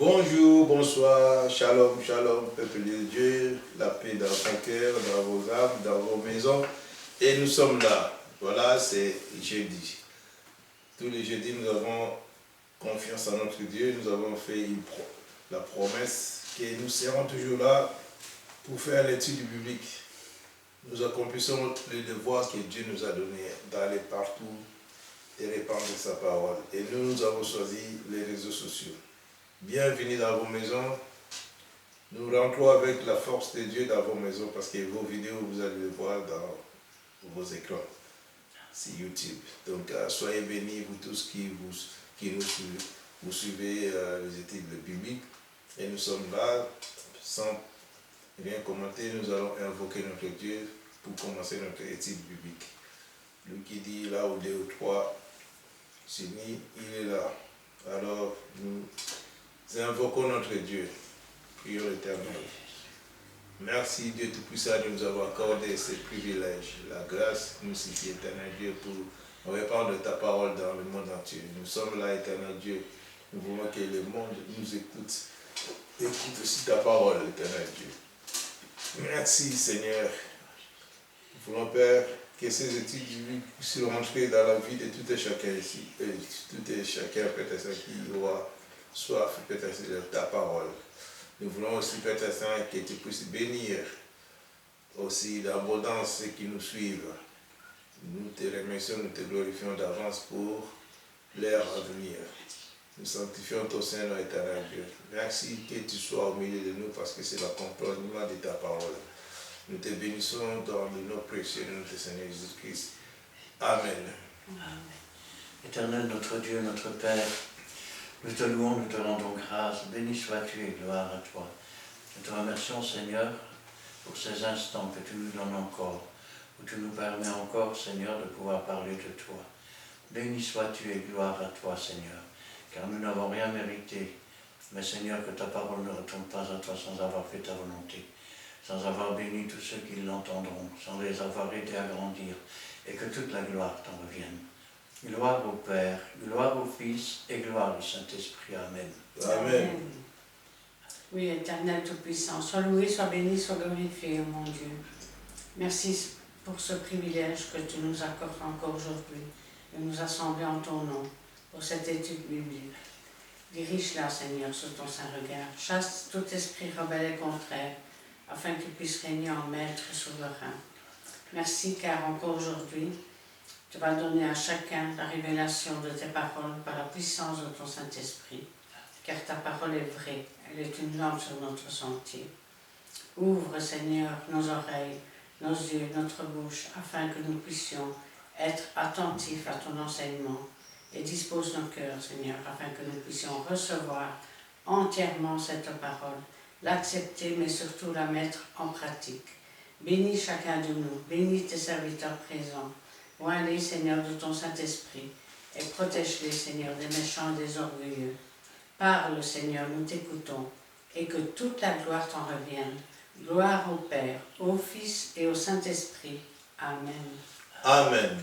Bonjour, bonsoir, shalom, shalom, peuple de Dieu, la paix dans vos cœurs, dans vos âmes, dans vos maisons. Et nous sommes là. Voilà, c'est jeudi. Tous les jeudis, nous avons confiance en notre Dieu. Nous avons fait la promesse que nous serons toujours là pour faire l'étude biblique. Nous accomplissons le devoir que Dieu nous a donné d'aller partout et répandre sa parole. Et nous avons choisi les réseaux sociaux. Bienvenue dans vos maisons. Nous rentrons avec la force de Dieu dans vos maisons parce que vos vidéos, vous allez les voir dans vos écrans. C'est YouTube. Donc, soyez bénis, vous tous qui nous suivez. Vous suivez les études bibliques. Et nous sommes là, sans rien commenter, nous allons invoquer notre Dieu pour commencer notre étude biblique. Lui qui dit là où deux ou trois s'unissent, il est là. Alors, nous invoquons notre Dieu. Prions l'Éternel. Merci Dieu Tout-Puissant de nous avoir accordé ce privilège, la grâce. Nous supplie, Éternel Dieu, pour répandre ta parole dans le monde entier. Nous sommes là, Éternel Dieu. Nous voulons que le monde nous écoute. Écoute aussi ta parole, Éternel Dieu. Merci Seigneur. Nous voulons, Père, que ces études bibliques puissent rentrer dans la vie de tout et chacun ici. Et tout et chacun, peut-être, qui aura soif, peut-être, de ta parole. Nous voulons aussi, Père Saint, que tu puisses bénir aussi d'abondance ceux qui nous suivent. Nous te remercions, nous te glorifions d'avance pour l'ère à venir. Nous sanctifions ton Seigneur éternel Dieu. Merci que tu sois au milieu de nous parce que c'est l'accomplissement de ta parole. Nous te bénissons dans le nom précieux de notre Seigneur Jésus-Christ. Amen. Amen. Éternel notre Dieu, notre Père, nous te louons, nous te rendons grâce. Béni sois-tu et gloire à toi. Nous te remercions, Seigneur, pour ces instants que tu nous donnes encore, où tu nous permets encore, Seigneur, de pouvoir parler de toi. Béni sois-tu et gloire à toi, Seigneur, car nous n'avons rien mérité. Mais, Seigneur, que ta parole ne retourne pas à toi sans avoir fait ta volonté, sans avoir béni tous ceux qui l'entendront, sans les avoir aidés à grandir, et que toute la gloire t'en revienne. Gloire au Père, gloire au Fils et gloire au Saint-Esprit. Amen. Amen. Oui, Éternel Tout-Puissant, sois loué, sois béni, sois glorifié, mon Dieu. Merci pour ce privilège que tu nous accordes encore aujourd'hui de nous assembler en ton nom pour cette étude biblique. Dirige-la, Seigneur, sous ton saint regard. Chasse tout esprit rebelle et contraire, afin qu'il puisse régner en maître souverain. Merci, car encore aujourd'hui, tu vas donner à chacun la révélation de tes paroles par la puissance de ton Saint-Esprit, car ta parole est vraie, elle est une lampe sur notre sentier. Ouvre, Seigneur, nos oreilles, nos yeux, notre bouche, afin que nous puissions être attentifs à ton enseignement, et dispose nos cœurs, Seigneur, afin que nous puissions recevoir entièrement cette parole, l'accepter, mais surtout la mettre en pratique. Bénis chacun de nous, bénis tes serviteurs présents, oins-les, Seigneur, de ton Saint-Esprit, et protège-les, Seigneur, des méchants et des orgueilleux. Parle, Seigneur, nous t'écoutons, et que toute la gloire t'en revienne. Gloire au Père, au Fils et au Saint-Esprit. Amen. Amen.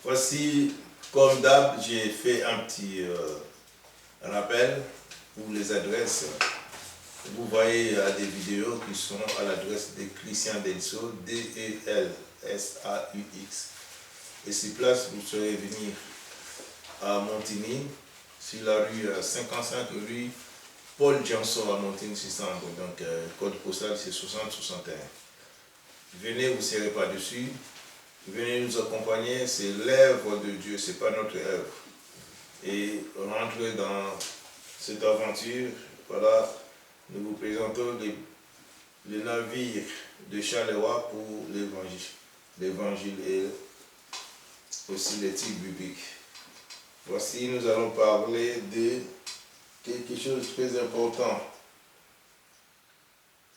Voici, comme d'hab, j'ai fait un petit rappel pour les adresses. Vous voyez des vidéos qui sont à l'adresse de Christian Delso, D-E-L-S-A-U-X. Et sur place, vous serez venir à Montigny, sur la rue 55 rue Paul Janson à Montigny-600. Donc, code postal, c'est 6061. Venez, vous ne serez pas dessus. Venez nous accompagner, c'est l'œuvre de Dieu, ce n'est pas notre œuvre. Et rentrez dans cette aventure, voilà, nous vous présentons le navire de Charleroi pour l'évangile et aussi l'éthique biblique. Voici, nous allons parler de quelque chose de très important.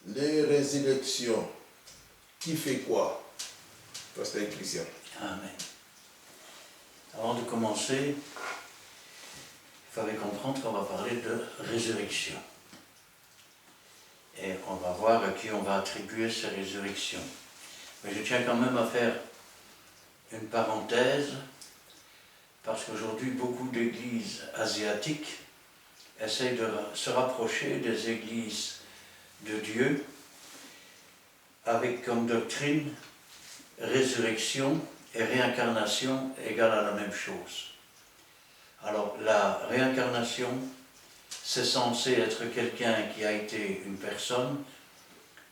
Les résurrections. Qui fait quoi? Pasteur Christian. Amen. Avant de commencer, il fallait comprendre qu'on va parler de résurrection. Et on va voir à qui on va attribuer ces résurrections. Mais je tiens quand même à faire une parenthèse, parce qu'aujourd'hui, beaucoup d'églises asiatiques essaye de se rapprocher des églises de Dieu avec comme doctrine résurrection et réincarnation égale à la même chose. Alors la réincarnation, c'est censé être quelqu'un qui a été une personne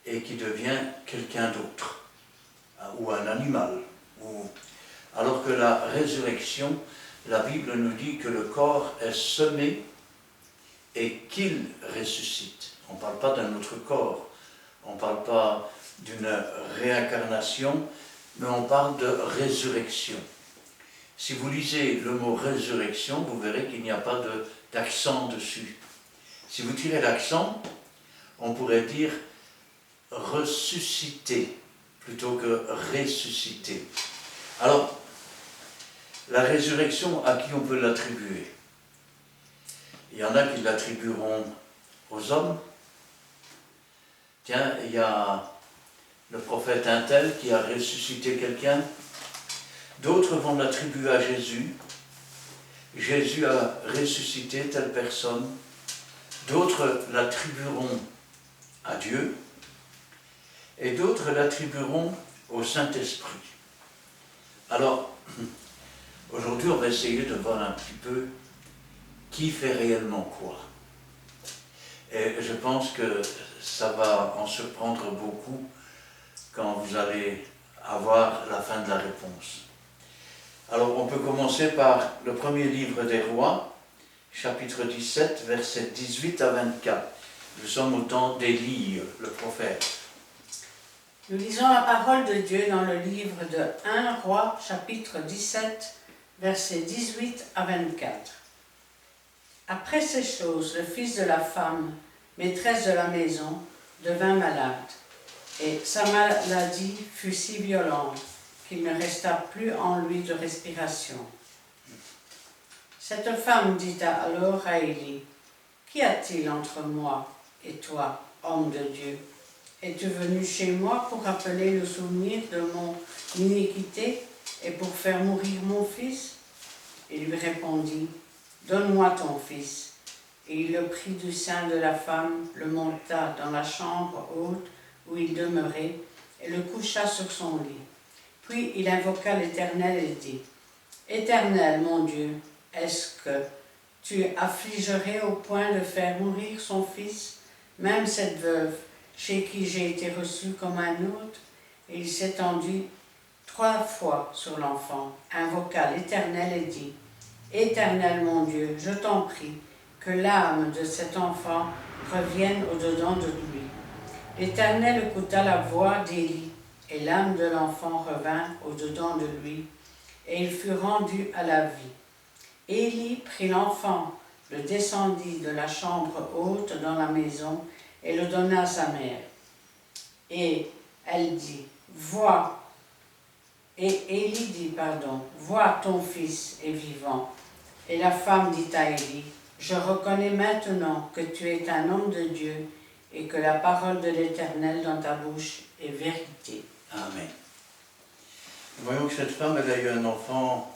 et qui devient quelqu'un d'autre, ou un animal. Alors que la résurrection, la Bible nous dit que le corps est semé et qu'il ressuscite. On ne parle pas d'un autre corps, on ne parle pas d'une réincarnation, mais on parle de résurrection. Si vous lisez le mot résurrection, vous verrez qu'il n'y a pas d'accent dessus. Si vous tirez l'accent, on pourrait dire ressusciter plutôt que ressusciter. Alors, la résurrection, à qui on peut l'attribuer? Il y en a qui l'attribueront aux hommes. Tiens, il y a le prophète un tel qui a ressuscité quelqu'un. D'autres vont l'attribuer à Jésus. Jésus a ressuscité telle personne. D'autres l'attribueront à Dieu. Et d'autres l'attribueront au Saint-Esprit. Alors, aujourd'hui, on va essayer de voir un petit peu qui fait réellement quoi. Et je pense que ça va en surprendre beaucoup quand vous allez avoir la fin de la réponse. Alors, on peut commencer par le premier livre des Rois, chapitre 17, versets 18 à 24. Nous sommes au temps d'Élie, le prophète. Nous lisons la parole de Dieu dans le livre de 1 Roi, chapitre 17, versets 18 à 24. Après ces choses, le fils de la femme, maîtresse de la maison, devint malade, et sa maladie fut si violente qu'il ne resta plus en lui de respiration. Cette femme dit alors à Élie, « Qu'y a-t-il entre moi et toi, homme de Dieu? Es-tu venu chez moi pour rappeler le souvenir de mon iniquité et pour faire mourir mon fils ?» Il lui répondit, « Donne-moi ton fils. » Et il le prit du sein de la femme, le monta dans la chambre haute où il demeurait et le coucha sur son lit. Puis il invoqua l'Éternel et dit, « Éternel, mon Dieu, est-ce que tu affligerais au point de faire mourir son fils, même cette veuve, chez qui j'ai été reçu comme un hôte? » Et il s'étendit 3 fois sur l'enfant, invoqua l'Éternel et dit, « Éternel mon Dieu, je t'en prie, que l'âme de cet enfant revienne au-dedans de lui. » L'Éternel écouta la voix d'Élie, et l'âme de l'enfant revint au-dedans de lui, et il fut rendu à la vie. Élie prit l'enfant, le descendit de la chambre haute dans la maison, et le donna à sa mère. Et elle dit, Élie dit, vois, ton fils est vivant. Et la femme dit à Élie, je reconnais maintenant que tu es un homme de Dieu et que la parole de l'Éternel dans ta bouche est vérité. Amen. Nous voyons que cette femme, elle a eu un enfant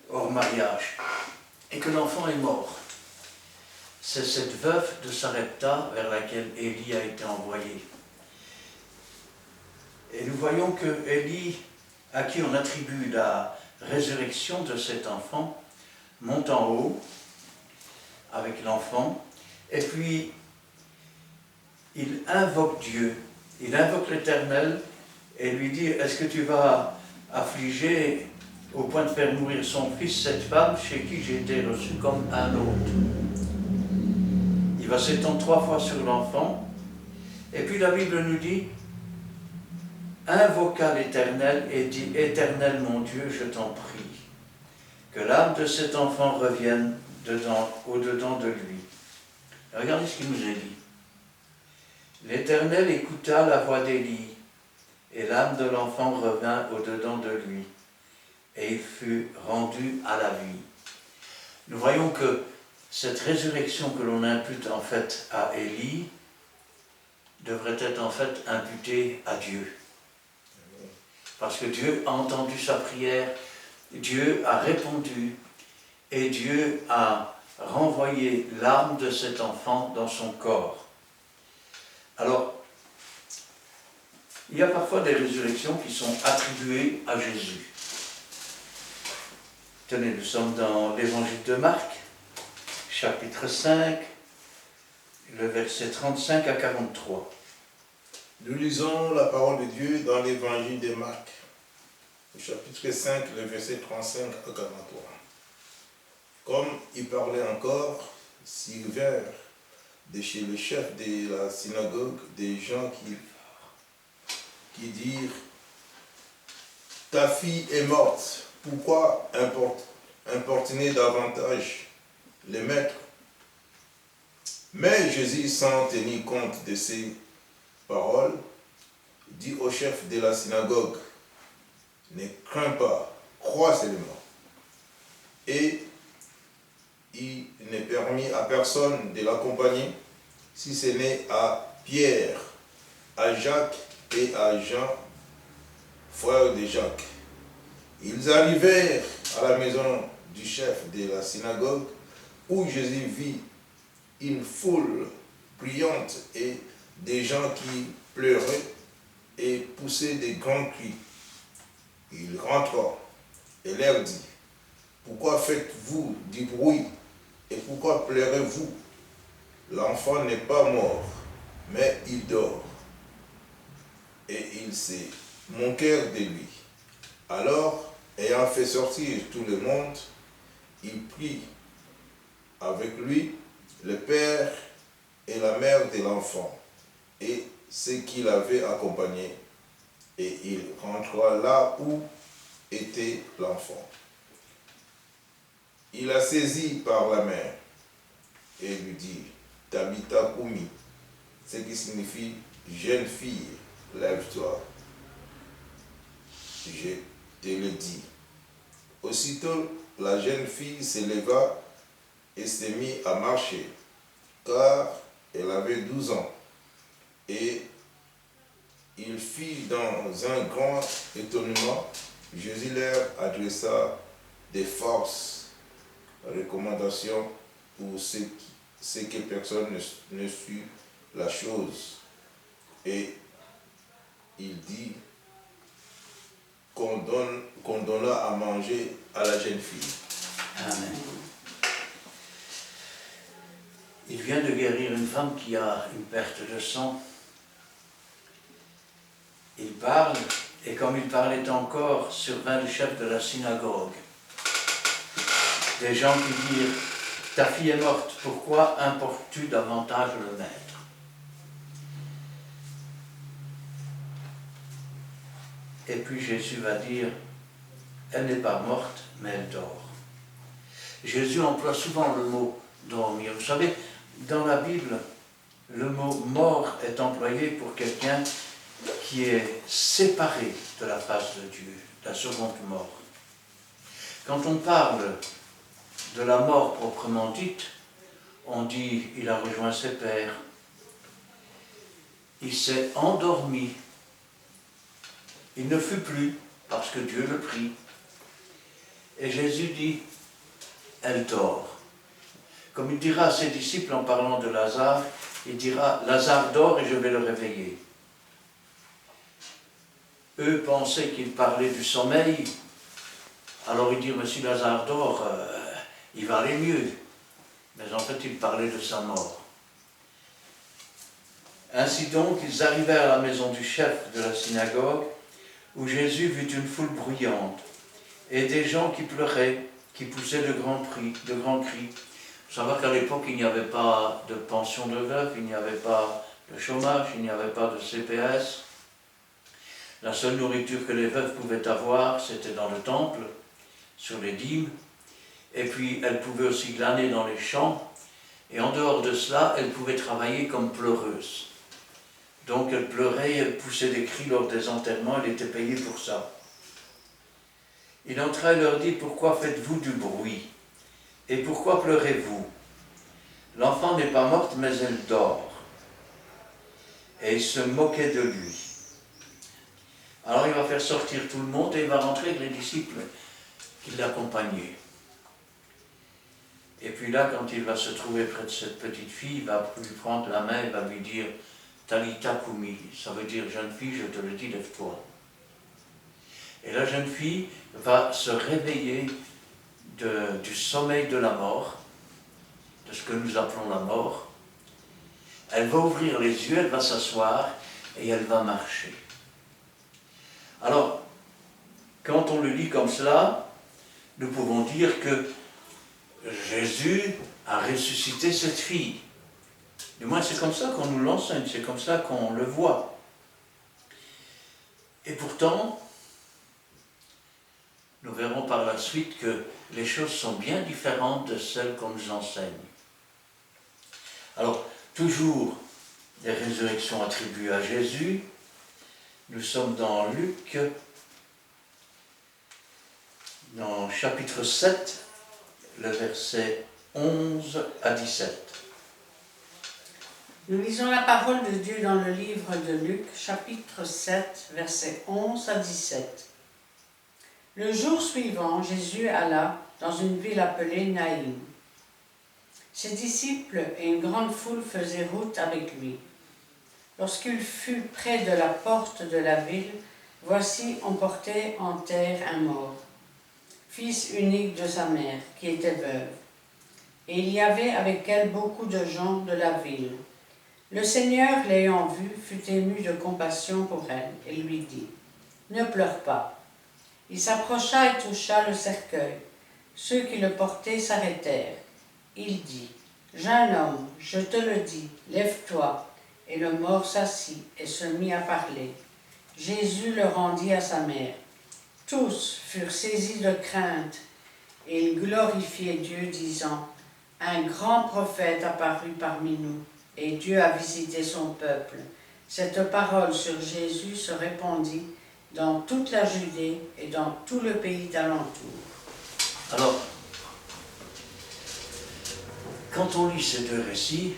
hors mariage et que l'enfant est mort. C'est cette veuve de Sarepta vers laquelle Élie a été envoyé. Et nous voyons que Élie, à qui on attribue la résurrection de cet enfant, monte en haut avec l'enfant, et puis il invoque Dieu, il invoque l'Éternel et lui dit, est-ce que tu vas affliger au point de faire mourir son fils, cette femme chez qui j'ai été reçu comme un hôte? Il va s'étendre 3 fois sur l'enfant, et puis la Bible nous dit, invoqua l'Éternel et dit, Éternel mon Dieu, je t'en prie, que l'âme de cet enfant revienne au-dedans de lui. Et regardez ce qu'il nous est dit. L'Éternel écouta la voix d'Élie, et l'âme de l'enfant revint au-dedans de lui, et il fut rendu à la vie. Nous voyons que cette résurrection que l'on impute en fait à Élie devrait être en fait imputée à Dieu. Parce que Dieu a entendu sa prière, Dieu a répondu, et Dieu a renvoyer l'âme de cet enfant dans son corps. Alors, il y a parfois des résurrections qui sont attribuées à Jésus. Tenez, nous sommes dans l'évangile de Marc, chapitre 5, le verset 35 à 43. Nous lisons la parole de Dieu dans l'évangile de Marc, au chapitre 5, le verset 35 à 43. Comme il parlait encore, s'ils vinrent de chez le chef de la synagogue des gens qui dirent « Ta fille est morte, pourquoi importuner davantage les maîtres ?» Mais Jésus, sans tenir compte de ces paroles, dit au chef de la synagogue « Ne crains pas, crois seulement. » Et il n'est permis à personne de l'accompagner, si ce n'est à Pierre, à Jacques et à Jean, frère de Jacques. Ils arrivèrent à la maison du chef de la synagogue, où Jésus vit une foule bruyante et des gens qui pleuraient et poussaient de grands cris. Il rentra et leur dit, « Pourquoi faites-vous du bruit et pourquoi pleurez-vous? L'enfant n'est pas mort, mais il dort. » Et ils se moquèrent de lui. Alors, ayant fait sortir tout le monde, il prit avec lui le père et la mère de l'enfant et ceux qui l'avaient accompagné, et il rentra là où était l'enfant. Il la saisit par la main et lui dit, « Tabitha Kumi », ce qui signifie « jeune fille, lève-toi ». Je te le dis. Aussitôt, la jeune fille se leva et se mit à marcher, car elle avait 12 ans. Et il fit dans un grand étonnement. Jésus leur adressa des forces recommandations pour ce que personne ne sut la chose. Et il dit qu'on donna à manger à la jeune fille. Amen. Il vient de guérir une femme qui a une perte de sang. Il parle, et comme il parlait encore, survint le chef de la synagogue. Des gens qui dirent, « Ta fille est morte, pourquoi importes-tu davantage le maître ?» Et puis Jésus va dire, « Elle n'est pas morte, mais elle dort. » Jésus emploie souvent le mot « dormir ». Vous savez, dans la Bible, le mot « mort » est employé pour quelqu'un qui est séparé de la face de Dieu, la seconde mort. Quand on parle de la mort proprement dite, on dit « il a rejoint ses pères », il s'est endormi, il ne fut plus parce que Dieu le prit. Et Jésus dit « elle dort ». Comme il dira à ses disciples en parlant de Lazare, il dira « Lazare dort et je vais le réveiller ». Eux pensaient qu'il parlait du sommeil, alors ils dirent « mais si Lazare dort, il va aller mieux ». Mais en fait, il parlait de sa mort. Ainsi donc, ils arrivèrent à la maison du chef de la synagogue, où Jésus vit une foule bruyante, et des gens qui pleuraient, qui poussaient de grands cris. Vous savez qu'à l'époque, il n'y avait pas de pension de veuve, il n'y avait pas de chômage, il n'y avait pas de CPS. La seule nourriture que les veuves pouvaient avoir, c'était dans le temple, sur les dîmes. Et puis, elles pouvaient aussi glaner dans les champs. Et en dehors de cela, elles pouvaient travailler comme pleureuses. Donc, elles pleuraient, elles poussaient des cris lors des enterrements, elles étaient payées pour ça. Il entra et leur dit, « Pourquoi faites-vous du bruit? Et pourquoi pleurez-vous? L'enfant n'est pas morte, mais elle dort. » Et il se moquait de lui. Alors il va faire sortir tout le monde et il va rentrer avec les disciples qui l'accompagnaient. Et puis là, quand il va se trouver près de cette petite fille, il va lui prendre la main et va lui dire « Talita Kumi », ça veut dire « Jeune fille, je te le dis, lève-toi ». Et la jeune fille va se réveiller du sommeil de la mort, de ce que nous appelons la mort. Elle va ouvrir les yeux, elle va s'asseoir et elle va marcher. Alors, quand on le lit comme cela, nous pouvons dire que Jésus a ressuscité cette fille. Du moins, c'est comme ça qu'on nous l'enseigne, c'est comme ça qu'on le voit. Et pourtant, nous verrons par la suite que les choses sont bien différentes de celles qu'on nous enseigne. Alors, toujours des résurrections attribuées à Jésus. Nous sommes dans Luc, dans chapitre 7, le verset 11 à 17. Nous lisons la parole de Dieu dans le livre de Luc, chapitre 7, versets 11 à 17. Le jour suivant, Jésus alla dans une ville appelée Naïm. Ses disciples et une grande foule faisaient route avec lui. Lorsqu'il fut près de la porte de la ville, voici, on portait en terre un mort, fils unique de sa mère, qui était veuve. Et il y avait avec elle beaucoup de gens de la ville. Le Seigneur, l'ayant vue, fut ému de compassion pour elle et lui dit « Ne pleure pas ». Il s'approcha et toucha le cercueil. Ceux qui le portaient s'arrêtèrent. Il dit « Jeune homme, je te le dis, lève-toi ». Et le mort s'assit et se mit à parler. Jésus le rendit à sa mère. Tous furent saisis de crainte et ils glorifiaient Dieu, disant « Un grand prophète apparut parmi nous, et Dieu a visité son peuple. » Cette parole sur Jésus se répandit dans toute la Judée et dans tout le pays d'alentour. Alors, quand on lit ces deux récits,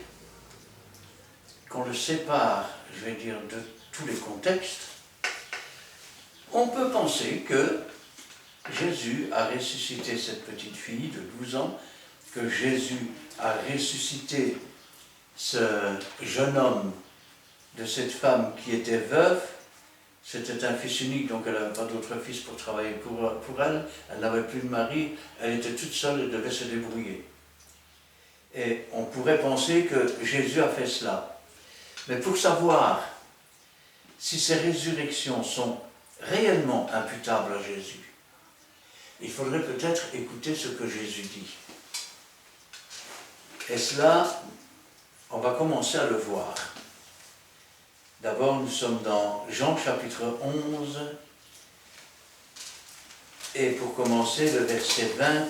qu'on le sépare, je vais dire, de tous les contextes, on peut penser que Jésus a ressuscité cette petite fille de 12 ans, que Jésus a ressuscité ce jeune homme de cette femme qui était veuve. C'était un fils unique, donc elle n'avait pas d'autre fils pour travailler pour elle. Elle n'avait plus de mari, elle était toute seule, elle devait se débrouiller. Et on pourrait penser que Jésus a fait cela. Mais pour savoir si ces résurrections sont réellement imputables à Jésus, il faudrait peut-être écouter ce que Jésus dit. Et cela, on va commencer à le voir. D'abord, nous sommes dans Jean chapitre 11, et pour commencer, le verset 20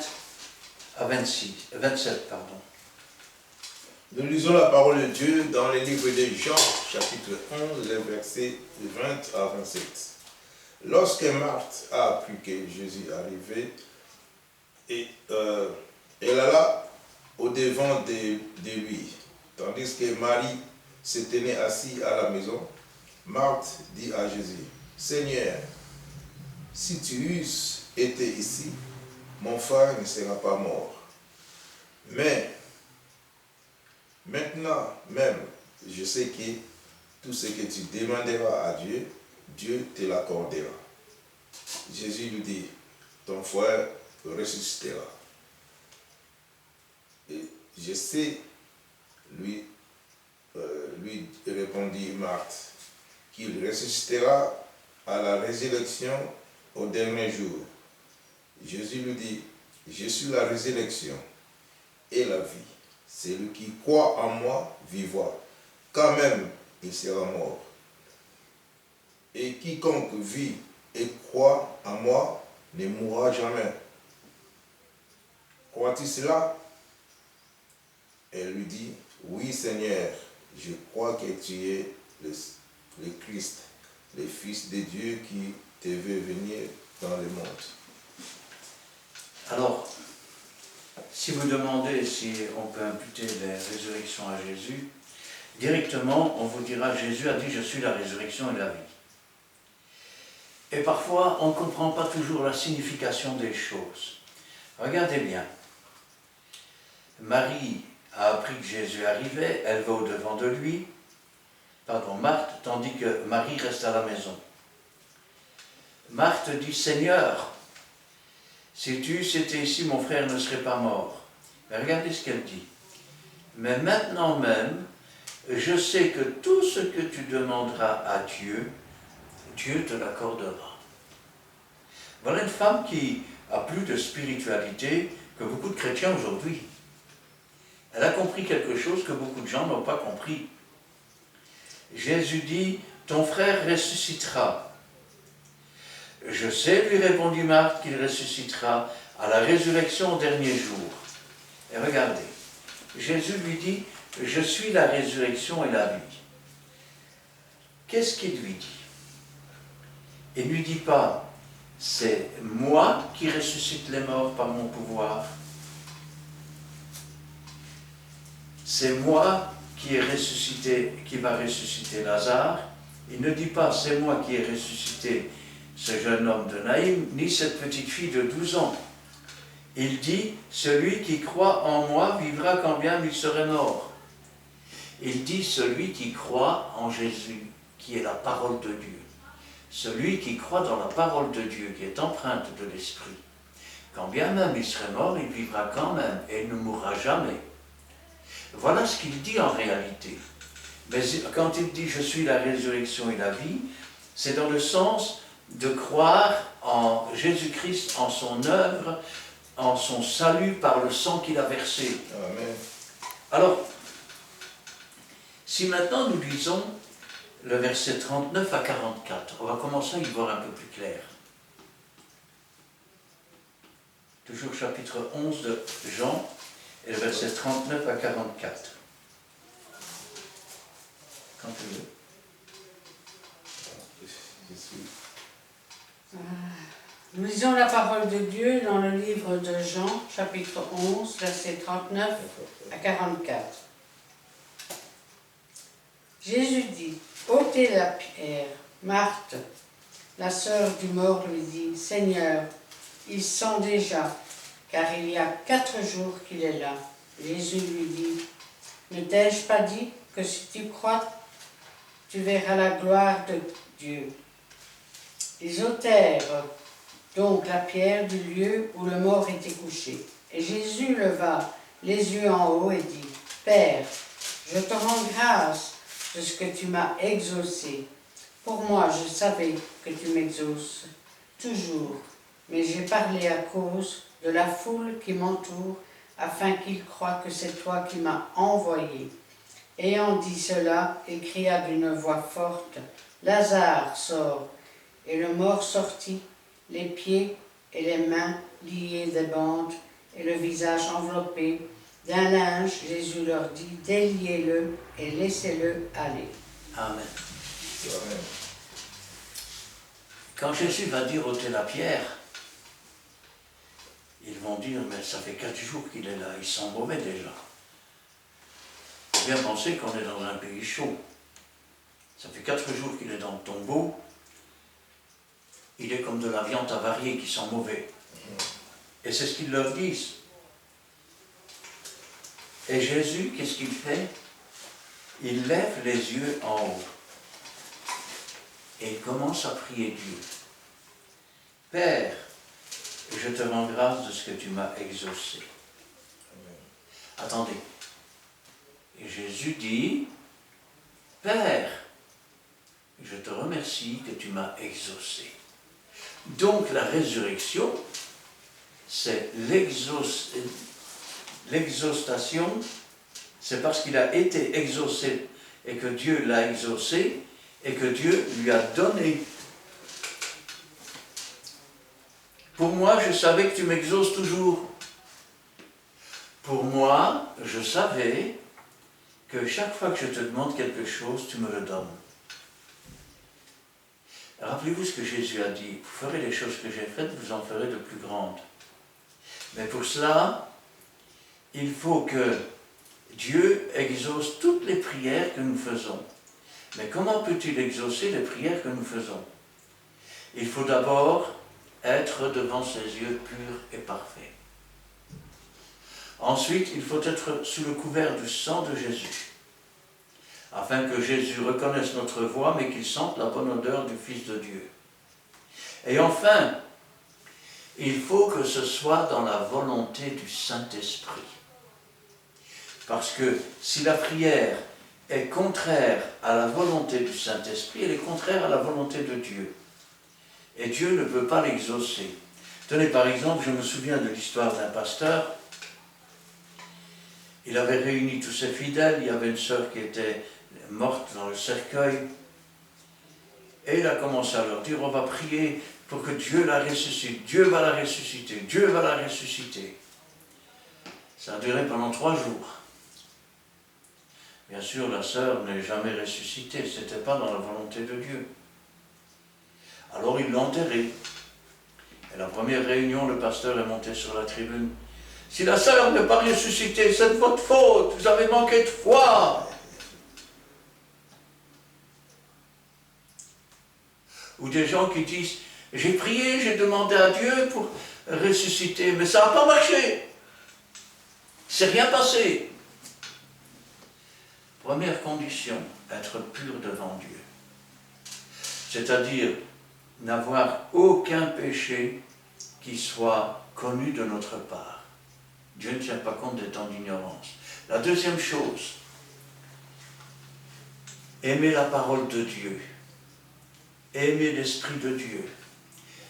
à 27. Nous lisons la parole de Dieu dans le livre de Jean, chapitre 11, les versets 20 à 27. Lorsque Marthe a appris que Jésus arrivait, elle alla au-devant de lui, tandis que Marie se tenait assise à la maison. Marthe dit à Jésus, « Seigneur, si tu eusses été ici, mon frère ne sera pas mort. Mais maintenant même, je sais que tout ce que tu demanderas à Dieu, Dieu te l'accordera. » Jésus lui dit, « Ton frère ressuscitera. » Et je sais, lui répondit Marthe, qu'il ressuscitera à la résurrection au dernier jour. Jésus lui dit, « Je suis la résurrection et la vie. Celui qui croit en moi vivra, quand même il sera mort. Et quiconque vit et croit en moi ne mourra jamais. Crois-tu cela ?» Elle lui dit, « Oui Seigneur, je crois que tu es le Christ, le Fils de Dieu qui devait venir dans le monde. » Alors, si vous demandez si on peut imputer les résurrections à Jésus, directement on vous dira Jésus a dit je suis la résurrection et la vie. Et parfois on ne comprend pas toujours la signification des choses. Regardez bien. Marie a appris que Jésus arrivait, elle va au-devant de lui, Marthe, tandis que Marie reste à la maison. Marthe dit, Seigneur, si tu étais ici, mon frère ne serait pas mort. Mais regardez ce qu'elle dit. Mais maintenant même, je sais que tout ce que tu demanderas à Dieu, Dieu te l'accordera. Voilà une femme qui a plus de spiritualité que beaucoup de chrétiens aujourd'hui. Elle a compris quelque chose que beaucoup de gens n'ont pas compris. Jésus dit, ton frère ressuscitera. Je sais, lui répondit Marthe, qu'il ressuscitera à la résurrection au dernier jour. Et regardez, Jésus lui dit, je suis la résurrection et la vie. Qu'est-ce qu'il lui dit? Il ne lui dit pas, c'est moi qui ressuscite les morts par mon pouvoir. C'est moi qui va ressusciter Lazare. Il ne dit pas, c'est moi qui ai ressuscité ce jeune homme de Naïm, ni cette petite fille de 12 ans. Il dit, celui qui croit en moi vivra quand bien il serait mort. Il dit, celui qui croit en Jésus, qui est la parole de Dieu. Celui qui croit dans la parole de Dieu, qui est empreinte de l'Esprit. Quand bien même il serait mort, il vivra quand même, et il ne mourra jamais. Voilà ce qu'il dit en réalité. Mais quand il dit « je suis la résurrection et la vie », c'est dans le sens de croire en Jésus-Christ, en son œuvre, en son salut par le sang qu'il a versé. Amen. Alors, si maintenant nous lisons le verset 39 à 44, on va commencer à y voir un peu plus clair. Toujours chapitre 11 de Jean, et le verset 39 à 44. Quand tu veux. Nous lisons la parole de Dieu dans le livre de Jean, chapitre 11, versets 39 à 44. Jésus dit, ôtez la pierre. Marthe, la sœur du mort, lui dit, Seigneur, il sent déjà, car il y a 4 jours qu'il est là. Jésus lui dit, ne t'ai-je pas dit que si tu crois, tu verras la gloire de Dieu. Ils ôtèrent donc la pierre du lieu où le mort était couché. Et Jésus leva les yeux en haut et dit, Père, je te rends grâce de ce que tu m'as exaucé. Pour moi, je savais que tu m'exauces toujours, mais j'ai parlé à cause de la foule qui m'entoure, afin qu'ils croient que c'est toi qui m'as envoyé. Ayant dit cela, il cria d'une voix forte, Lazare, sort. Et le mort sortit, les pieds et les mains liés des bandes, et le visage enveloppé d'un linge. Jésus leur dit, déliez-le et laissez-le aller. Amen. Amen. Quand Jésus va dire ôter la pierre, ils vont dire, mais ça fait 4 jours qu'il est là, il sent mauvais déjà. Il faut bien penser qu'on est dans un pays chaud. Ça fait 4 jours qu'il est dans le tombeau. Il est comme de la viande avariée qui sent mauvais. Et c'est ce qu'ils leur disent. Et Jésus, qu'est-ce qu'il fait? Il lève les yeux en haut. Et il commence à prier Dieu. Père, je te rends grâce de ce que tu m'as exaucé. Attendez. Et Jésus dit, Père, je te remercie que tu m'as exaucé. Donc la résurrection, c'est l'exhaustation, c'est parce qu'il a été exaucé et que Dieu l'a exaucé et que Dieu lui a donné. Pour moi, je savais que tu m'exauces toujours. Pour moi, je savais que chaque fois que je te demande quelque chose, tu me le donnes. Rappelez-vous ce que Jésus a dit, vous ferez les choses que j'ai faites, vous en ferez de plus grandes. Mais pour cela, il faut que Dieu exauce toutes les prières que nous faisons. Mais comment peut-il exaucer les prières que nous faisons? Il faut d'abord être devant ses yeux purs et parfaits. Ensuite, il faut être sous le couvert du sang de Jésus, afin que Jésus reconnaisse notre voix, mais qu'il sente la bonne odeur du Fils de Dieu. Et enfin, il faut que ce soit dans la volonté du Saint-Esprit. Parce que si la prière est contraire à la volonté du Saint-Esprit, elle est contraire à la volonté de Dieu. Et Dieu ne peut pas l'exaucer. Tenez, par exemple, je me souviens de l'histoire d'un pasteur. Il avait réuni tous ses fidèles, il y avait une sœur qui était morte dans le cercueil. Et il a commencé à leur dire, on va prier pour que Dieu la ressuscite. Dieu va la ressusciter, Dieu va la ressusciter. Ça a duré pendant 3 jours. Bien sûr, la sœur n'est jamais ressuscitée, ce n'était pas dans la volonté de Dieu. Alors il l'a enterrée. Et la première réunion, le pasteur est monté sur la tribune. Si la sœur n'est pas ressuscitée, c'est de votre faute, vous avez manqué de foi. Ou des gens qui disent, j'ai prié, j'ai demandé à Dieu pour ressusciter, mais ça n'a pas marché. C'est rien passé. Première condition, être pur devant Dieu. C'est-à-dire n'avoir aucun péché qui soit connu de notre part. Dieu ne tient pas compte des temps d'ignorance. La deuxième chose, aimer la parole de Dieu, aimer l'Esprit de Dieu,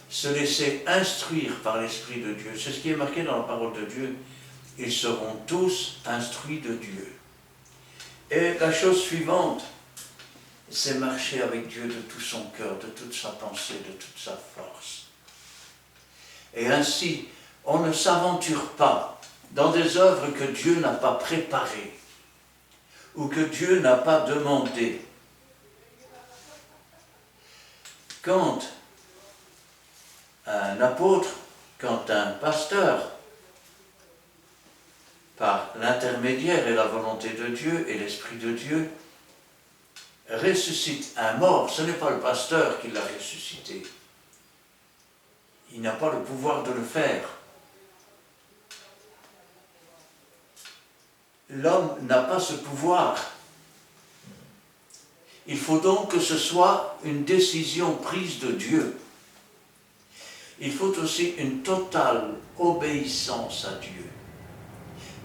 se laisser instruire par l'Esprit de Dieu. C'est ce qui est marqué dans la parole de Dieu. Ils seront tous instruits de Dieu. Et la chose suivante, c'est marcher avec Dieu de tout son cœur, de toute sa pensée, de toute sa force. Et ainsi, on ne s'aventure pas dans des œuvres que Dieu n'a pas préparées ou que Dieu n'a pas demandées. Quand un apôtre, quand un pasteur, par l'intermédiaire et la volonté de Dieu et l'Esprit de Dieu, ressuscite un mort, ce n'est pas le pasteur qui l'a ressuscité. Il n'a pas le pouvoir de le faire. L'homme n'a pas ce pouvoir. Il faut donc que ce soit une décision prise de Dieu. Il faut aussi une totale obéissance à Dieu.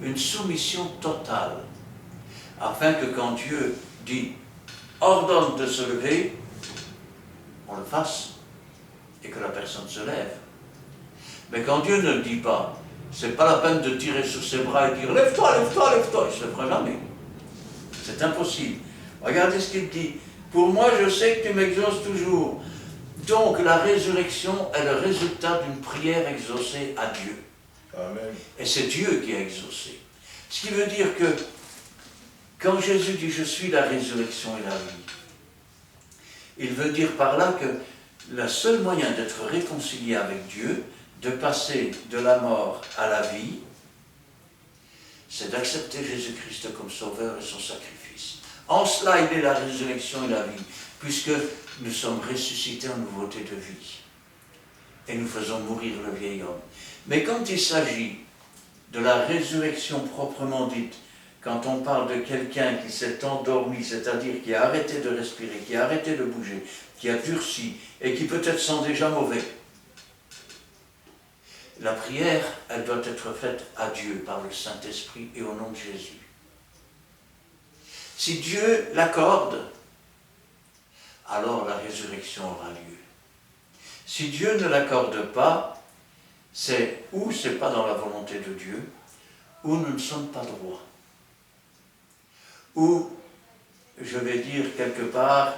Une soumission totale, afin que quand Dieu dit « ordonne de se lever », on le fasse, et que la personne se lève. Mais quand Dieu ne le dit pas, c'est pas la peine de tirer sur ses bras et dire « lève-toi, lève-toi, lève-toi », il ne se lèvera jamais. C'est impossible. Regardez ce qu'il dit. « Pour moi, je sais que tu m'exauces toujours. » Donc la résurrection est le résultat d'une prière exaucée à Dieu. Amen. Et c'est Dieu qui a exaucé. Ce qui veut dire que quand Jésus dit « je suis la résurrection et la vie », il veut dire par là que le seul moyen d'être réconcilié avec Dieu, de passer de la mort à la vie, c'est d'accepter Jésus-Christ comme sauveur et son sacrifice. En cela, il est la résurrection et la vie, puisque nous sommes ressuscités en nouveauté de vie. Et nous faisons mourir le vieil homme. Mais quand il s'agit de la résurrection proprement dite, quand on parle de quelqu'un qui s'est endormi, c'est-à-dire qui a arrêté de respirer, qui a arrêté de bouger, qui a durci et qui peut-être sent déjà mauvais, la prière, elle doit être faite à Dieu par le Saint-Esprit et au nom de Jésus. Si Dieu l'accorde, alors la résurrection aura lieu. Si Dieu ne l'accorde pas, c'est ou c'est pas dans la volonté de Dieu, ou nous ne sommes pas droits. Ou, je vais dire quelque part,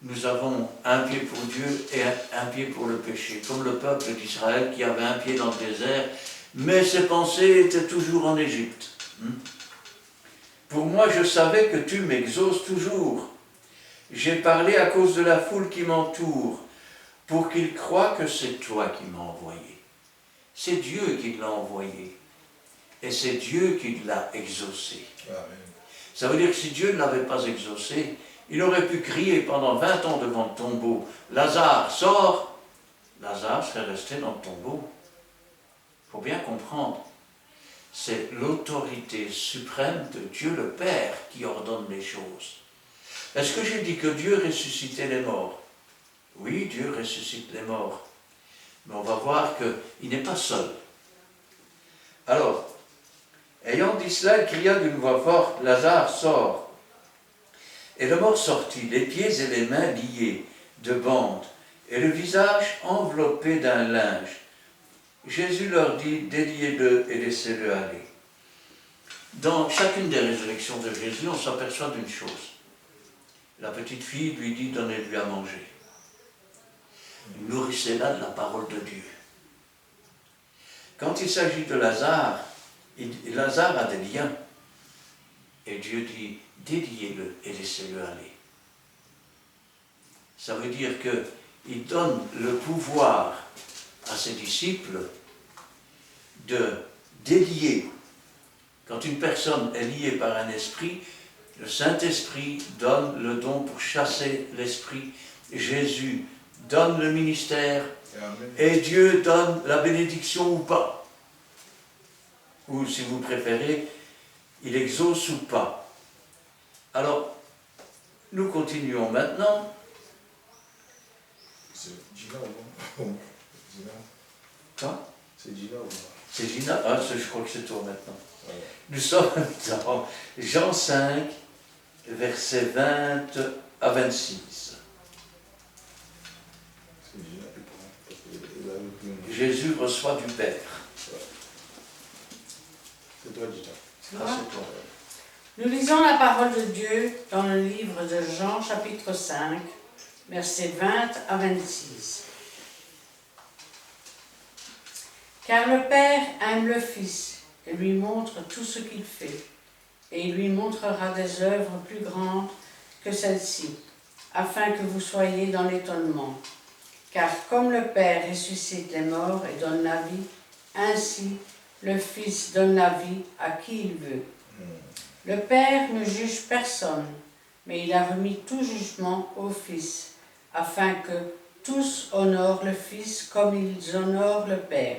nous avons un pied pour Dieu et un pied pour le péché, comme le peuple d'Israël qui avait un pied dans le désert, mais ses pensées étaient toujours en Égypte. Pour moi, je savais que tu m'exauces toujours. J'ai parlé à cause de la foule qui m'entoure, pour qu'ils croient que c'est toi qui m'as envoyé. C'est Dieu qui l'a envoyé, et c'est Dieu qui l'a exaucé. Amen. Ça veut dire que si Dieu ne l'avait pas exaucé, il aurait pu crier pendant 20 ans devant le tombeau, « Lazare, sors !» Lazare serait resté dans le tombeau. Il faut bien comprendre, c'est l'autorité suprême de Dieu le Père qui ordonne les choses. Est-ce que j'ai dit que Dieu ressuscitait les morts? Oui, Dieu ressuscite les morts. Mais on va voir qu'il n'est pas seul. Alors, ayant dit cela, il cria d'une voix forte, « Lazare, sort !» Et le mort sortit, les pieds et les mains liés de bandes, et le visage enveloppé d'un linge. Jésus leur dit, « Déliez-le et laissez-le aller. » Dans chacune des résurrections de Jésus, on s'aperçoit d'une chose. La petite fille lui dit, « Donnez-lui à manger. » Nourrissez-la de la parole de Dieu. Quand il s'agit de Lazare, Lazare a des liens. Et Dieu dit, déliez-le et laissez-le aller. Ça veut dire qu'il donne le pouvoir à ses disciples de délier. Quand une personne est liée par un esprit, le Saint-Esprit donne le don pour chasser l'esprit. Jésus donne le ministère. Amen. Et Dieu donne la bénédiction ou pas. Ou si vous préférez, il exauce ou pas. Alors, nous continuons maintenant. C'est Gina ou non? Gina. Quoi? C'est Gina ou non? C'est Gina? Ah, je crois que c'est toi maintenant. Ouais. Nous sommes dans Jean 5, versets 20 à 26. C'est Gina qui prend. Parce qu'il a eu plus loin. Jésus reçoit du Père. Ouais. C'est toi, Gina. Tu Ah, vois? c'est toi. Nous lisons la parole de Dieu dans le livre de Jean, chapitre 5, versets 20 à 26. Car le Père aime le Fils et lui montre tout ce qu'il fait, et il lui montrera des œuvres plus grandes que celles-ci, afin que vous soyez dans l'étonnement. Car comme le Père ressuscite les morts et donne la vie, ainsi le Fils donne la vie à qui il veut. Le Père ne juge personne, mais il a remis tout jugement au Fils, afin que tous honorent le Fils comme ils honorent le Père.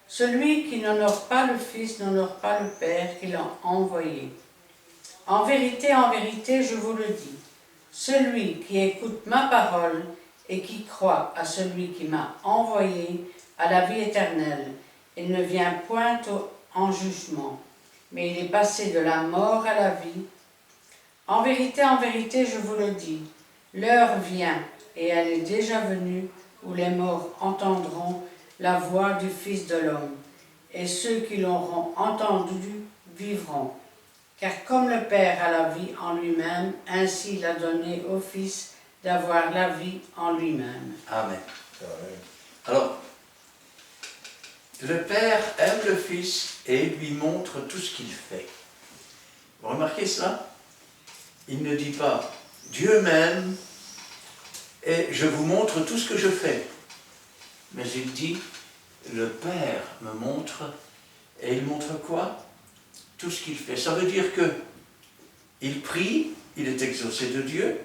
Celui qui n'honore pas le Fils n'honore pas le Père qui l'a envoyé. En vérité, je vous le dis, celui qui écoute ma parole et qui croit à celui qui m'a envoyé a la vie éternelle. Il ne vient point en jugement, mais il est passé de la mort à la vie. En vérité, je vous le dis, l'heure vient, et elle est déjà venue, où les morts entendront la voix du Fils de l'homme, et ceux qui l'auront entendu vivront. Car comme le Père a la vie en lui-même, ainsi il a donné au Fils d'avoir la vie en lui-même. Amen. Amen. Alors, le Père aime le Fils et lui montre tout ce qu'il fait. Vous remarquez cela? Il ne dit pas « Dieu m'aime et je vous montre tout ce que je fais ». Mais il dit « Le Père me montre » et il montre quoi? Tout ce qu'il fait. Ça veut dire que il prie, il est exaucé de Dieu,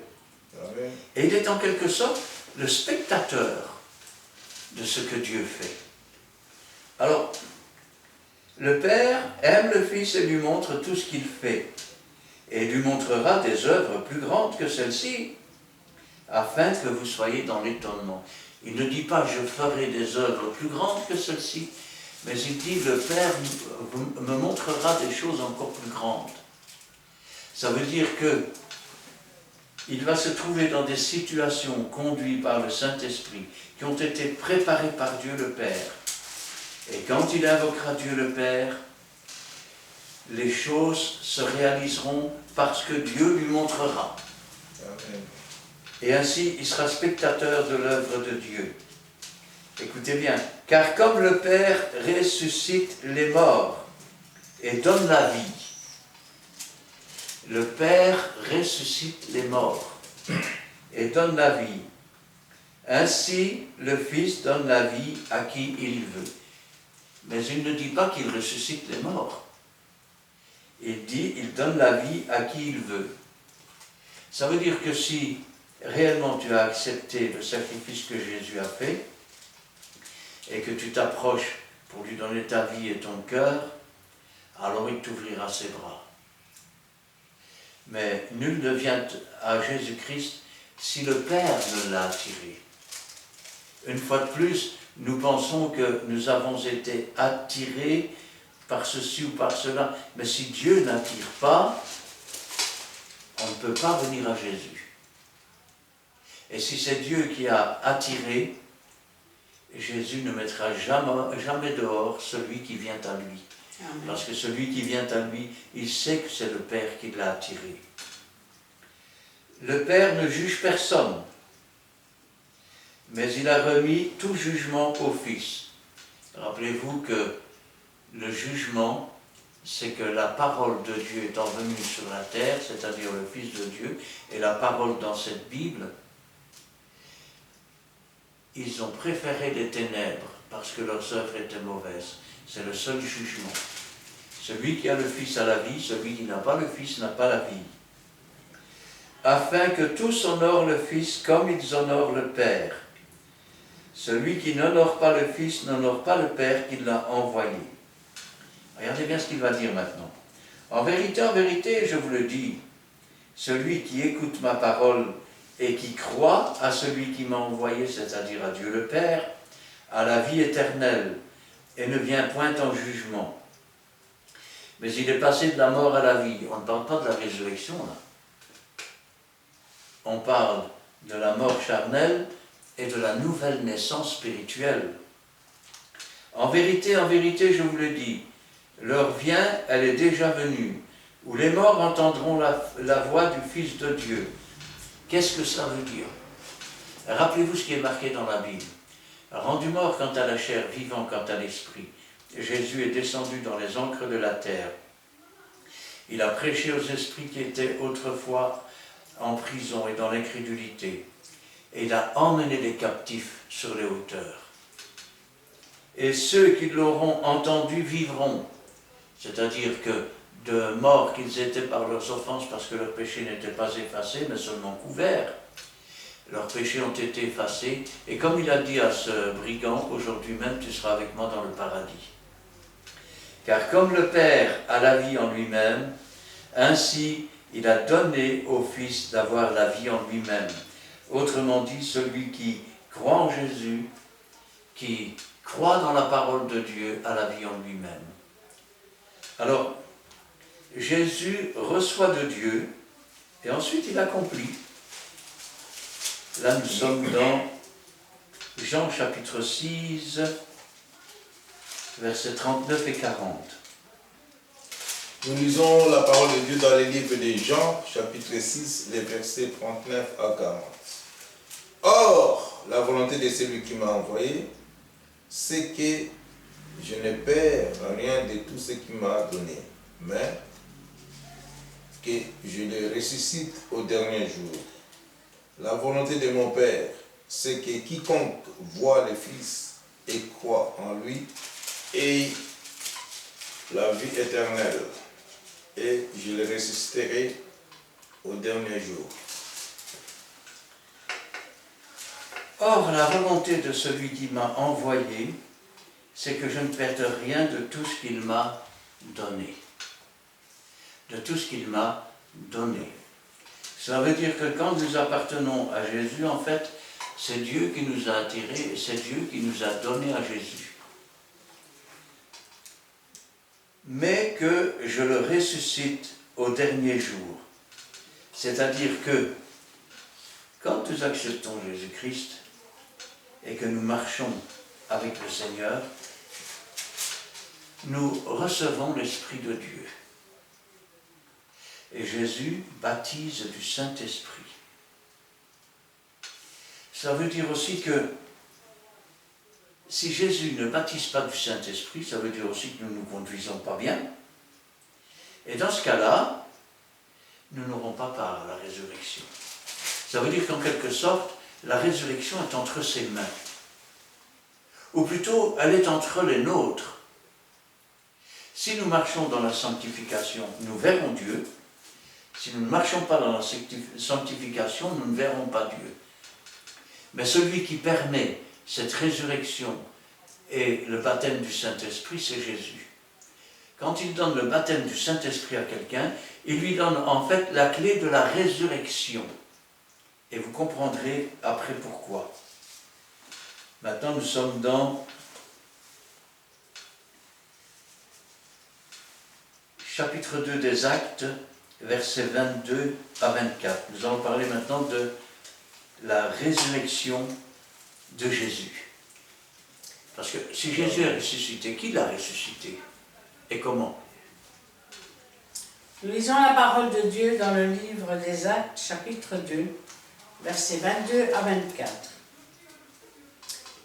Amen. et il est en quelque sorte le spectateur de ce que Dieu fait. Alors, le Père aime le Fils et lui montre tout ce qu'il fait, et lui montrera des œuvres plus grandes que celles-ci, afin que vous soyez dans l'étonnement. Il ne dit pas « je ferai des œuvres plus grandes que celles-ci », mais il dit « le Père me montrera des choses encore plus grandes ». Ça veut dire que il va se trouver dans des situations conduites par le Saint-Esprit, qui ont été préparées par Dieu le Père. Et quand il invoquera Dieu le Père, les choses se réaliseront parce que Dieu lui montrera. Amen. Et ainsi, il sera spectateur de l'œuvre de Dieu. Écoutez bien, car comme le Père ressuscite les morts et donne la vie, le Père ressuscite les morts et donne la vie. Ainsi, le Fils donne la vie à qui il veut. Mais il ne dit pas qu'il ressuscite les morts. Il dit, il donne la vie à qui il veut. Ça veut dire que si réellement tu as accepté le sacrifice que Jésus a fait, et que tu t'approches pour lui donner ta vie et ton cœur, alors il t'ouvrira ses bras. Mais nul ne vient à Jésus-Christ si le Père ne l'a attiré. Une fois de plus, nous pensons que nous avons été attirés par ceci ou par cela, mais si Dieu n'attire pas, on ne peut pas venir à Jésus. Et si c'est Dieu qui a attiré, Jésus ne mettra jamais dehors celui qui vient à lui. Amen. Parce que celui qui vient à lui, il sait que c'est le Père qui l'a attiré. Le Père ne juge personne, mais il a remis tout jugement au Fils. Rappelez-vous que le jugement, c'est que la parole de Dieu étant venue sur la terre, c'est-à-dire le Fils de Dieu, et la parole dans cette Bible, ils ont préféré les ténèbres parce que leurs œuvres étaient mauvaises. C'est le seul jugement. Celui qui a le Fils a la vie, celui qui n'a pas le Fils n'a pas la vie. Afin que tous honorent le Fils comme ils honorent le Père. Celui qui n'honore pas le Fils n'honore pas le Père qui l'a envoyé. Regardez bien ce qu'il va dire maintenant. En vérité, je vous le dis, celui qui écoute ma parole et qui croit à celui qui m'a envoyé, c'est-à-dire à Dieu le Père, a la vie éternelle et ne vient point en jugement. Mais il est passé de la mort à la vie. On ne parle pas de la résurrection, là. On parle de la mort charnelle et de la nouvelle naissance spirituelle. En vérité, je vous le dis, l'heure vient, elle est déjà venue, où les morts entendront la voix du Fils de Dieu. Qu'est-ce que ça veut dire? Rappelez-vous ce qui est marqué dans la Bible. Rendu mort quant à la chair, vivant quant à l'esprit, Jésus est descendu dans les encres de la terre. Il a prêché aux esprits qui étaient autrefois en prison et dans l'incrédulité. Et il a emmené les captifs sur les hauteurs. Et ceux qui l'auront entendu vivront. C'est-à-dire que de morts qu'ils étaient par leurs offenses parce que leurs péchés n'étaient pas effacés, mais seulement couverts. Leurs péchés ont été effacés. Et comme il a dit à ce brigand, aujourd'hui même tu seras avec moi dans le paradis. Car comme le Père a la vie en lui-même, ainsi il a donné au Fils d'avoir la vie en lui-même. Autrement dit, celui qui croit en Jésus, qui croit dans la parole de Dieu, a la vie en lui-même. Alors, Jésus reçoit de Dieu, et ensuite il accomplit. Là, nous sommes dans Jean chapitre 6, versets 39 et 40. Nous lisons la parole de Dieu dans les livres de Jean, chapitre 6, les versets 39 à 40. Or, la volonté de celui qui m'a envoyé, c'est que je ne perds rien de tout ce qu'il m'a donné, mais que je le ressuscite au dernier jour. La volonté de mon Père, c'est que quiconque voit le Fils et croit en lui ait la vie éternelle, et je le ressusciterai au dernier jour. Or, la volonté de celui qui m'a envoyé, c'est que je ne perde rien de tout ce qu'il m'a donné. De tout ce qu'il m'a donné. Ça veut dire que quand nous appartenons à Jésus, en fait, c'est Dieu qui nous a attirés, et c'est Dieu qui nous a donné à Jésus. Mais que je le ressuscite au dernier jour. C'est-à-dire que quand nous acceptons Jésus-Christ et que nous marchons avec le Seigneur, nous recevons l'Esprit de Dieu. Et Jésus baptise du Saint-Esprit. Ça veut dire aussi que si Jésus ne baptise pas du Saint-Esprit, ça veut dire aussi que nous ne nous conduisons pas bien. Et dans ce cas-là, nous n'aurons pas part à la résurrection. Ça veut dire qu'en quelque sorte, la résurrection est entre ses mains. Ou plutôt, elle est entre les nôtres. Si nous marchons dans la sanctification, nous verrons Dieu. Si nous ne marchons pas dans la sanctification, nous ne verrons pas Dieu. Mais celui qui permet cette résurrection et le baptême du Saint-Esprit, c'est Jésus. quand il donne le baptême du Saint-Esprit à quelqu'un, il lui donne en fait la clé de la résurrection. Et vous comprendrez après pourquoi. Maintenant, nous sommes dans chapitre 2 des Actes, versets 22 à 24. Nous allons parler maintenant de la résurrection de Jésus. Parce que si Jésus est ressuscité, qui l'a ressuscité? Et comment? Nous lisons la parole de Dieu dans le livre des Actes, chapitre 2, versets 22 à 24.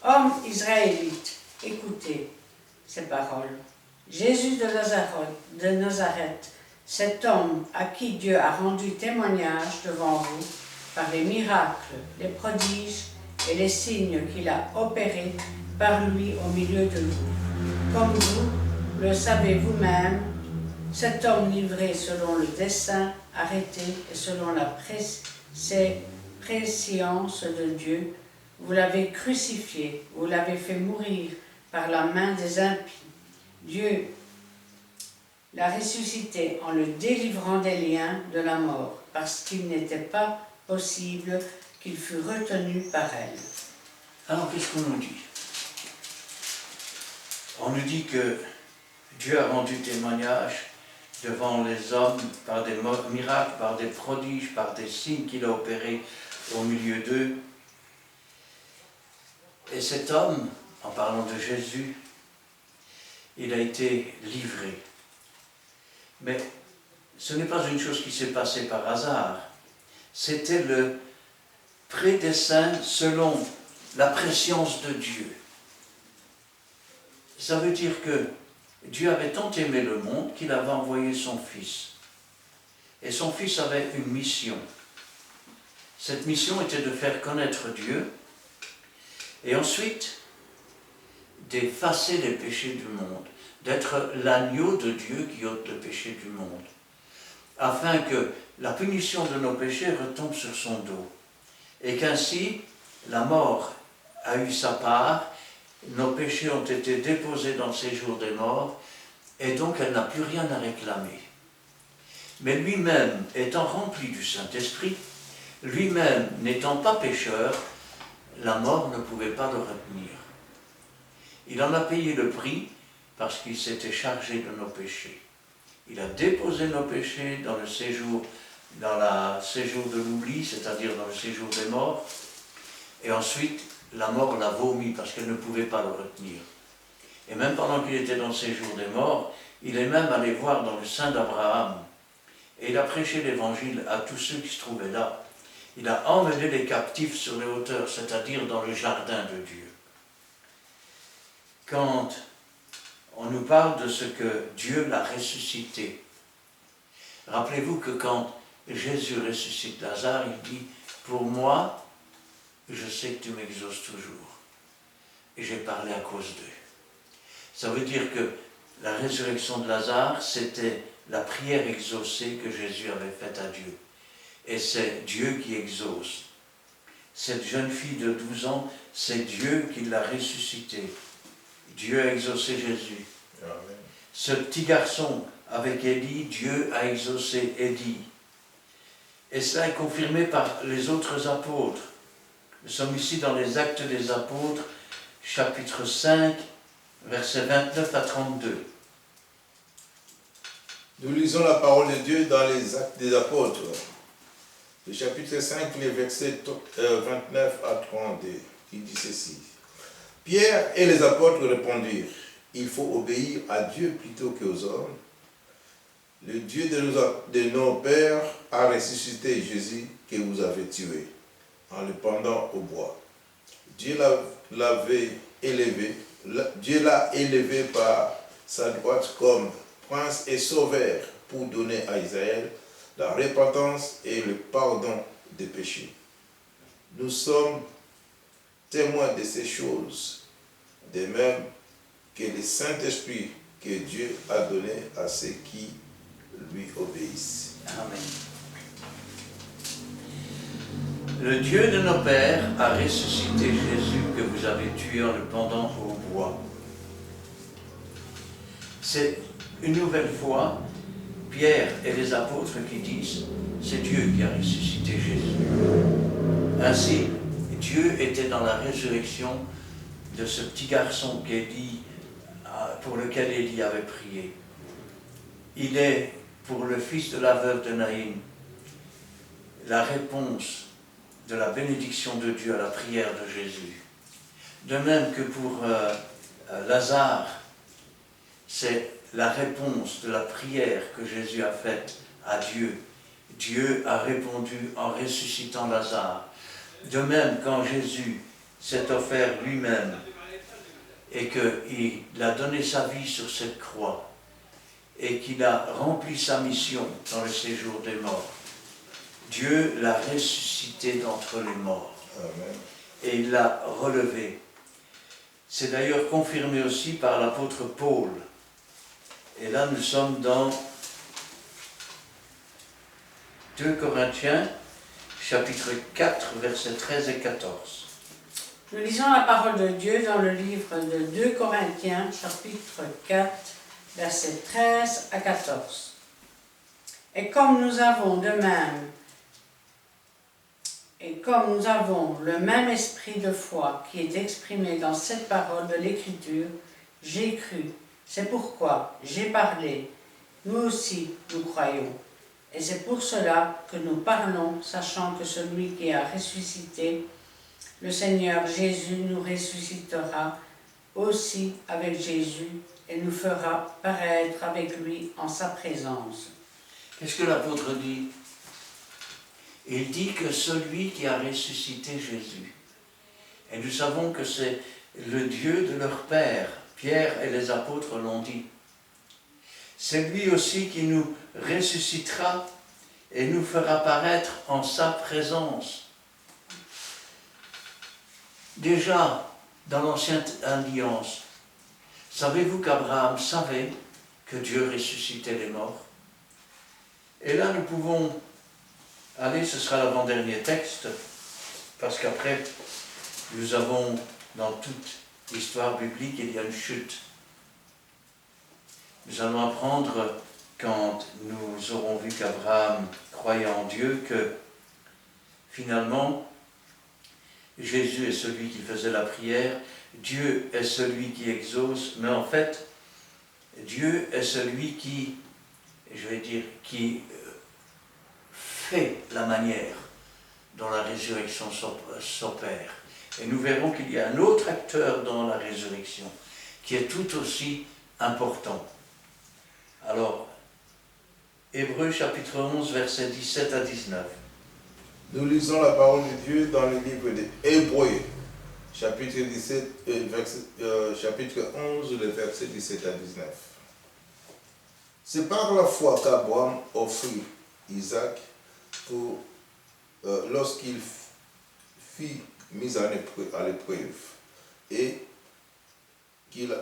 Hommes israélites, écoutez ces paroles. Jésus de Nazareth, cet homme à qui Dieu a rendu témoignage devant vous par les miracles, les prodiges et les signes qu'il a opérés par lui au milieu de vous. Comme vous le savez vous-même, cet homme livré selon le dessein arrêté et selon la prescience de Dieu, vous l'avez crucifié, vous l'avez fait mourir par la main des impies. Dieu l'a ressuscité en le délivrant des liens de la mort, parce qu'il n'était pas possible qu'il fût retenu par elle. Alors, qu'est-ce qu'on nous dit? On nous dit que Dieu a rendu témoignage devant les hommes par des miracles, par des prodiges, par des signes qu'il a opérés au milieu d'eux. Et cet homme, en parlant de Jésus, il a été livré. Mais ce n'est pas une chose qui s'est passée par hasard. C'était le prédessein selon la prescience de Dieu. Ça veut dire que Dieu avait tant aimé le monde qu'il avait envoyé son Fils. Et son Fils avait une mission. Cette mission était de faire connaître Dieu et ensuite d'effacer les péchés du monde, d'être l'agneau de Dieu qui ôte le péché du monde, afin que la punition de nos péchés retombe sur son dos, et qu'ainsi la mort a eu sa part, nos péchés ont été déposés dans le séjour des morts, et donc elle n'a plus rien à réclamer. Mais lui-même, étant rempli du Saint-Esprit, lui-même n'étant pas pécheur, la mort ne pouvait pas le retenir. Il en a payé le prix parce qu'il s'était chargé de nos péchés. Il a déposé nos péchés dans le séjour de l'oubli, c'est-à-dire dans le séjour des morts, et ensuite la mort l'a vomi parce qu'elle ne pouvait pas le retenir. Et même pendant qu'il était dans le séjour des morts, il est même allé voir dans le sein d'Abraham, et il a prêché l'évangile à tous ceux qui se trouvaient là. Il a emmené les captifs sur les hauteurs, c'est-à-dire dans le jardin de Dieu. Quand on nous parle de ce que Dieu l'a ressuscité, rappelez-vous que quand Jésus ressuscite Lazare, il dit « Pour moi, je sais que tu m'exauces toujours. Et j'ai parlé à cause d'eux. » Ça veut dire que la résurrection de Lazare, c'était la prière exaucée que Jésus avait faite à Dieu. Et c'est Dieu qui exauce. Cette jeune fille de 12 ans, c'est Dieu qui l'a ressuscitée. Dieu a exaucé Jésus. Amen. Ce petit garçon avec Élie, Dieu a exaucé Élie. Et cela est confirmé par les autres apôtres. Nous sommes ici dans les Actes des Apôtres, chapitre 5, versets 29 à 32. Nous lisons la parole de Dieu dans les Actes des Apôtres, le chapitre 5, les versets 29 à 32, qui dit ceci. Pierre et les apôtres répondirent, « Il faut obéir à Dieu plutôt qu'aux hommes. Le Dieu de nos pères a ressuscité Jésus que vous avez tué en le pendant au bois. Dieu l'a élevé par sa droite comme prince et sauveur pour donner à Israël la repentance et le pardon des péchés. Nous sommes témoins de ces choses, de même que le Saint-Esprit que Dieu a donné à ceux qui lui obéissent. » Amen. Le Dieu de nos pères a ressuscité Jésus que vous avez tué en le pendant au bois. C'est une nouvelle fois, Pierre et les apôtres qui disent « c'est Dieu qui a ressuscité Jésus ». Ainsi, Dieu était dans la résurrection de ce petit garçon pour lequel Élie avait prié. Il est, pour le fils de la veuve de Naïm, la réponse de la bénédiction de Dieu à la prière de Jésus. De même que pour Lazare, c'est la réponse de la prière que Jésus a faite à Dieu. Dieu a répondu en ressuscitant Lazare. De même, quand Jésus s'est offert lui-même et qu'il a donné sa vie sur cette croix et qu'il a rempli sa mission dans le séjour des morts, Dieu l'a ressuscité d'entre les morts. Amen. Et il l'a relevé. C'est d'ailleurs confirmé aussi par l'apôtre Paul. Et là, nous sommes dans 2 Corinthiens, chapitre 4, versets 13 et 14. Nous lisons la parole de Dieu dans le livre de 2 Corinthiens, chapitre 4, versets 13 à 14. Et comme nous avons le même esprit de foi qui est exprimé dans cette parole de l'Écriture, j'ai cru, c'est pourquoi j'ai parlé, nous aussi nous croyons. Et c'est pour cela que nous parlons, sachant que celui qui a ressuscité, le Seigneur Jésus, nous ressuscitera aussi avec Jésus et nous fera paraître avec lui en sa présence. Qu'est-ce que l'apôtre dit? Il dit que celui qui a ressuscité Jésus, et nous savons que c'est le Dieu de leur Père, Pierre et les apôtres l'ont dit, c'est lui aussi qui nous ressuscitera et nous fera paraître en sa présence. Déjà, dans l'Ancienne Alliance, savez-vous qu'Abraham savait que Dieu ressuscitait les morts? Et là, nous pouvons aller, ce sera l'avant-dernier texte, parce qu'après, nous avons, dans toute l'histoire biblique, il y a une chute. Nous allons apprendre, quand nous aurons vu qu'Abraham croyait en Dieu, que finalement, Jésus est celui qui faisait la prière, Dieu est celui qui exauce, mais en fait, Dieu est celui qui, qui fait la manière dont la résurrection s'opère. Et nous verrons qu'il y a un autre acteur dans la résurrection, qui est tout aussi important. Alors, Hébreux chapitre 11, versets 17 à 19. Nous lisons la parole de Dieu dans le livre des Hébreux, chapitre 11, les versets 17 à 19. C'est par la foi qu'Abraham offrit Isaac lorsqu'il fut mis à l'épreuve et qu'il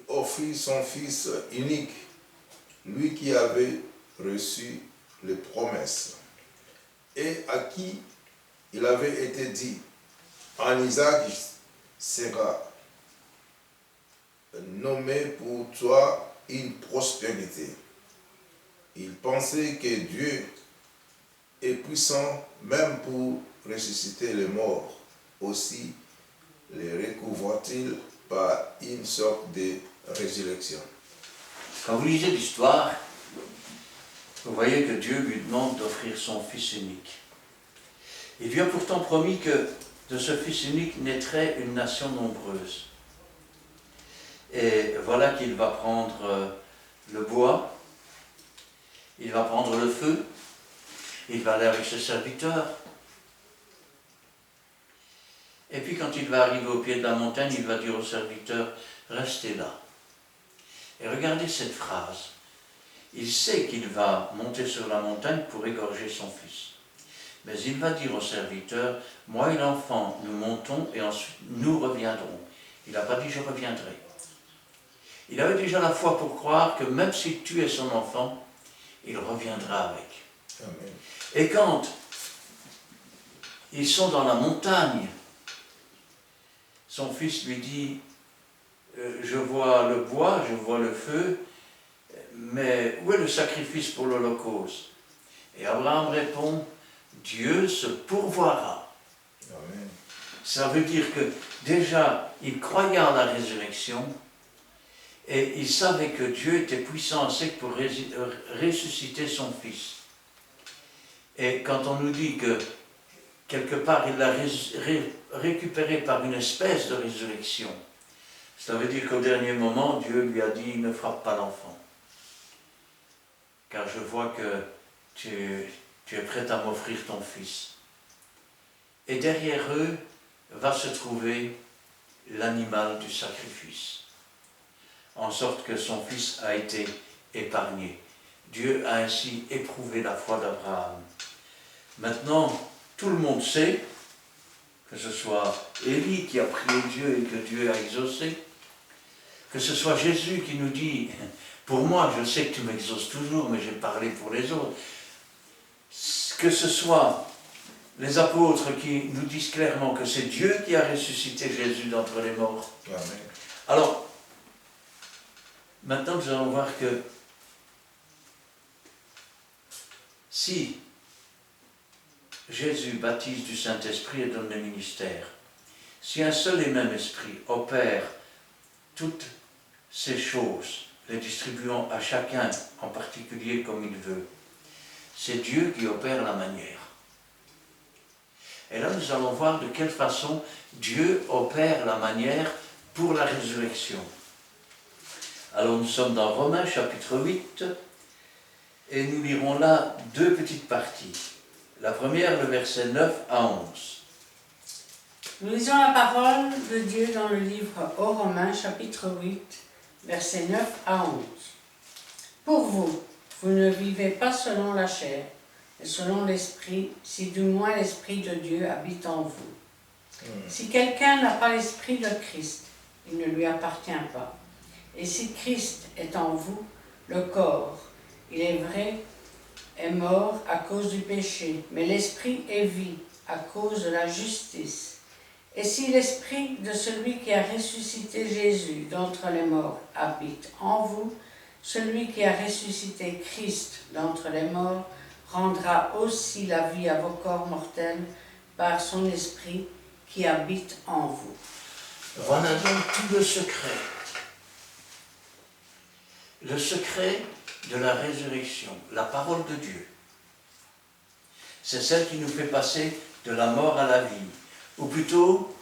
offrit son fils unique, lui qui avait reçu les promesses et à qui il avait été dit, en Isaac sera nommé pour toi une prospérité. Il pensait que Dieu est puissant même pour ressusciter les morts. Aussi les recouvre-t-il par une sorte de résurrection. Quand vous lisez l'histoire, vous voyez que Dieu lui demande d'offrir son fils unique. Il lui a pourtant promis que de ce fils unique naîtrait une nation nombreuse. Et voilà qu'il va prendre le bois, il va prendre le feu, il va aller avec ses serviteurs. Et puis quand il va arriver au pied de la montagne, il va dire aux serviteurs, restez là. Et regardez cette phrase. Il sait qu'il va monter sur la montagne pour égorger son fils. Mais il va dire aux serviteurs, moi et l'enfant, nous montons et ensuite nous reviendrons. Il n'a pas dit je reviendrai. Il avait déjà la foi pour croire que même s'il tuait son enfant, il reviendra avec. Amen. Et quand ils sont dans la montagne, son fils lui dit, je vois le bois, je vois le feu, mais où est le sacrifice pour l'Holocauste? Et Abraham répond, Dieu se pourvoira. Amen. Ça veut dire que déjà, il croyait en la résurrection et il savait que Dieu était puissant assez pour ressusciter son Fils. Et quand on nous dit que quelque part il l'a récupéré par une espèce de résurrection, ça veut dire qu'au dernier moment, Dieu lui a dit, ne frappe pas l'enfant. Car je vois que tu es prêt à m'offrir ton Fils. Et derrière eux va se trouver l'animal du sacrifice. En sorte que son Fils a été épargné. Dieu a ainsi éprouvé la foi d'Abraham. Maintenant, tout le monde sait, que ce soit Élie qui a prié Dieu et que Dieu a exaucé, que ce soit Jésus qui nous dit, pour moi je sais que tu m'exauces toujours, mais j'ai parlé pour les autres, que ce soit les apôtres qui nous disent clairement que c'est Dieu qui a ressuscité Jésus d'entre les morts. Amen. Alors, maintenant nous allons voir que si Jésus baptise du Saint-Esprit et donne le ministère, si un seul et même esprit opère toutes ces choses, les distribuant à chacun en particulier comme il veut, c'est Dieu qui opère la manière. Et là, nous allons voir de quelle façon Dieu opère la manière pour la résurrection. Alors, nous sommes dans Romains chapitre 8, et nous lirons là deux petites parties. La première, le verset 9 à 11. Nous lisons la parole de Dieu dans le livre aux Romains, chapitre 8, versets 9 à 11. Pour vous, vous ne vivez pas selon la chair, mais selon l'Esprit, si du moins l'Esprit de Dieu habite en vous. Si quelqu'un n'a pas l'Esprit de Christ, il ne lui appartient pas. Et si Christ est en vous, le corps, il est vrai, est mort à cause du péché, mais l'Esprit est vie à cause de la justice. Et si l'Esprit de celui qui a ressuscité Jésus d'entre les morts habite en vous, celui qui a ressuscité Christ d'entre les morts rendra aussi la vie à vos corps mortels par son Esprit qui habite en vous. Voilà donc tout le secret. Le secret de la résurrection, la parole de Dieu. C'est celle qui nous fait passer de la mort à la vie, ou plutôt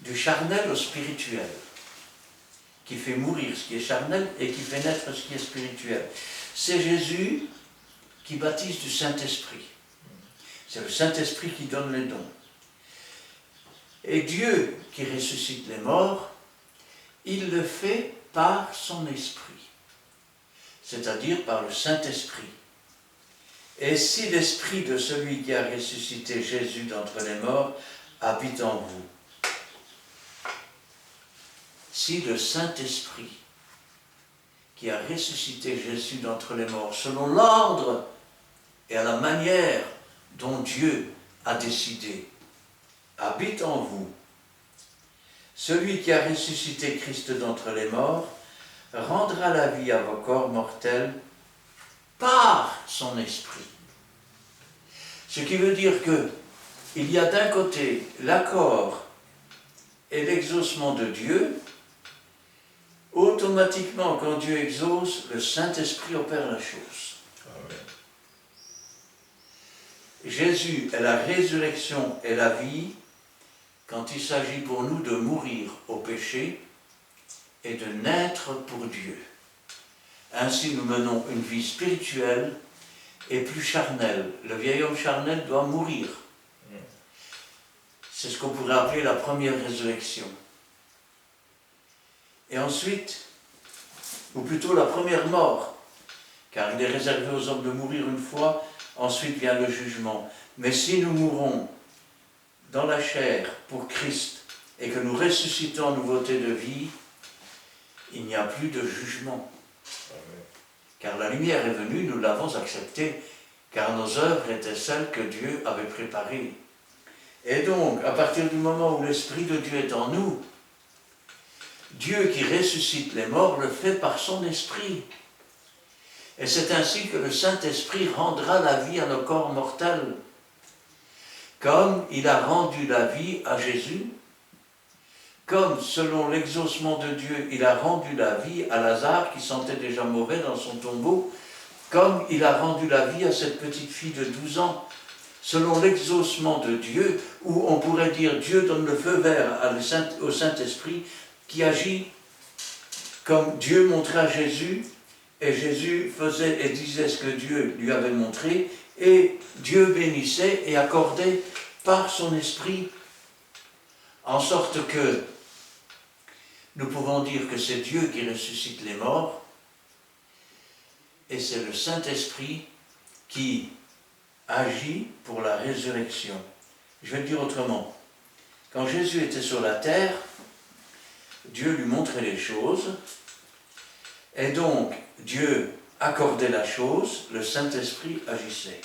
du charnel au spirituel, qui fait mourir ce qui est charnel et qui fait naître ce qui est spirituel. C'est Jésus qui baptise du Saint-Esprit. C'est le Saint-Esprit qui donne les dons. Et Dieu qui ressuscite les morts, il le fait par son Esprit, c'est-à-dire par le Saint-Esprit. Et si l'Esprit de celui qui a ressuscité Jésus d'entre les morts habite en vous, si le Saint-Esprit qui a ressuscité Jésus d'entre les morts, selon l'ordre et à la manière dont Dieu a décidé, habite en vous, celui qui a ressuscité Christ d'entre les morts rendra la vie à vos corps mortels par son Esprit. Ce qui veut dire que il y a d'un côté l'accord et l'exaucement de Dieu. Automatiquement, quand Dieu exauce, le Saint-Esprit opère la chose. Amen. Jésus est la résurrection et la vie quand il s'agit pour nous de mourir au péché et de naître pour Dieu. Ainsi, nous menons une vie spirituelle et plus charnelle. Le vieil homme charnel doit mourir. C'est ce qu'on pourrait appeler la première résurrection. Et ensuite, ou plutôt la première mort, car il est réservé aux hommes de mourir une fois, ensuite vient le jugement. Mais si nous mourons dans la chair pour Christ et que nous ressuscitons en nouveauté de vie, il n'y a plus de jugement. Amen. Car la lumière est venue, nous l'avons acceptée, car nos œuvres étaient celles que Dieu avait préparées. Et donc, à partir du moment où l'Esprit de Dieu est en nous, Dieu qui ressuscite les morts le fait par son Esprit. Et c'est ainsi que le Saint-Esprit rendra la vie à nos corps mortels. Comme il a rendu la vie à Jésus, comme selon l'exaucement de Dieu, il a rendu la vie à Lazare qui sentait déjà mauvais dans son tombeau, comme il a rendu la vie à cette petite fille de 12 ans, selon l'exaucement de Dieu, où on pourrait dire Dieu donne le feu vert au Saint-Esprit qui agit comme Dieu montrait à Jésus, et Jésus faisait et disait ce que Dieu lui avait montré, et Dieu bénissait et accordait par son esprit, en sorte que nous pouvons dire que c'est Dieu qui ressuscite les morts, et c'est le Saint-Esprit qui agit pour la résurrection. Je vais le dire autrement. Quand Jésus était sur la terre, Dieu lui montrait les choses, et donc Dieu accordait la chose, le Saint-Esprit agissait.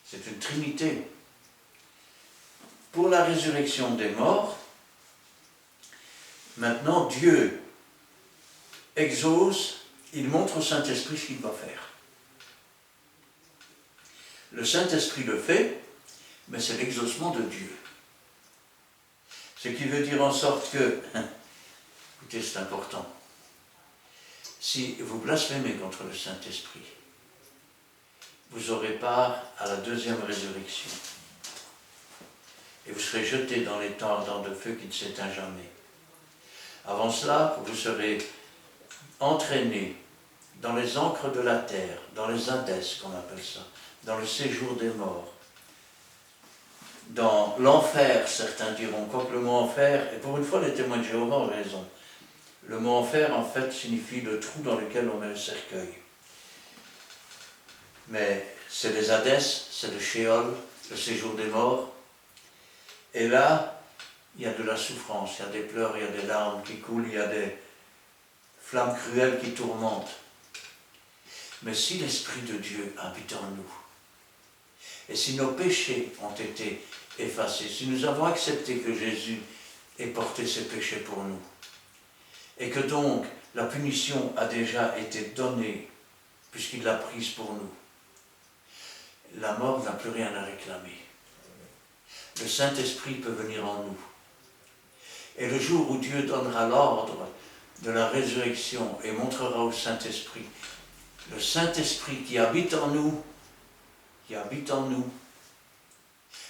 C'est une trinité. Pour la résurrection des morts, maintenant Dieu exauce, il montre au Saint-Esprit ce qu'il va faire. Le Saint-Esprit le fait, mais c'est l'exaucement de Dieu. Ce qui veut dire en sorte que, écoutez, c'est important, si vous blasphémez contre le Saint-Esprit, vous aurez part à la deuxième résurrection. Et vous serez jetés dans les temps ardents de feu qui ne s'éteint jamais. Avant cela, vous serez entraînés dans les ancres de la terre, dans les Hadès qu'on appelle ça, dans le séjour des morts, dans l'enfer, certains diront, quoique le mot enfer, et pour une fois les témoins de Jéhovah ont raison, le mot enfer en fait signifie le trou dans lequel on met le cercueil. Mais c'est les Hadès, c'est le Sheol, le séjour des morts, et là, il y a de la souffrance, il y a des pleurs, il y a des larmes qui coulent, il y a des flammes cruelles qui tourmentent. Mais si l'Esprit de Dieu habite en nous, et si nos péchés ont été effacés, si nous avons accepté que Jésus ait porté ses péchés pour nous, et que donc la punition a déjà été donnée, puisqu'il l'a prise pour nous, la mort n'a plus rien à réclamer. Le Saint-Esprit peut venir en nous. Et le jour où Dieu donnera l'ordre de la résurrection et montrera au Saint-Esprit, le Saint-Esprit qui habite en nous,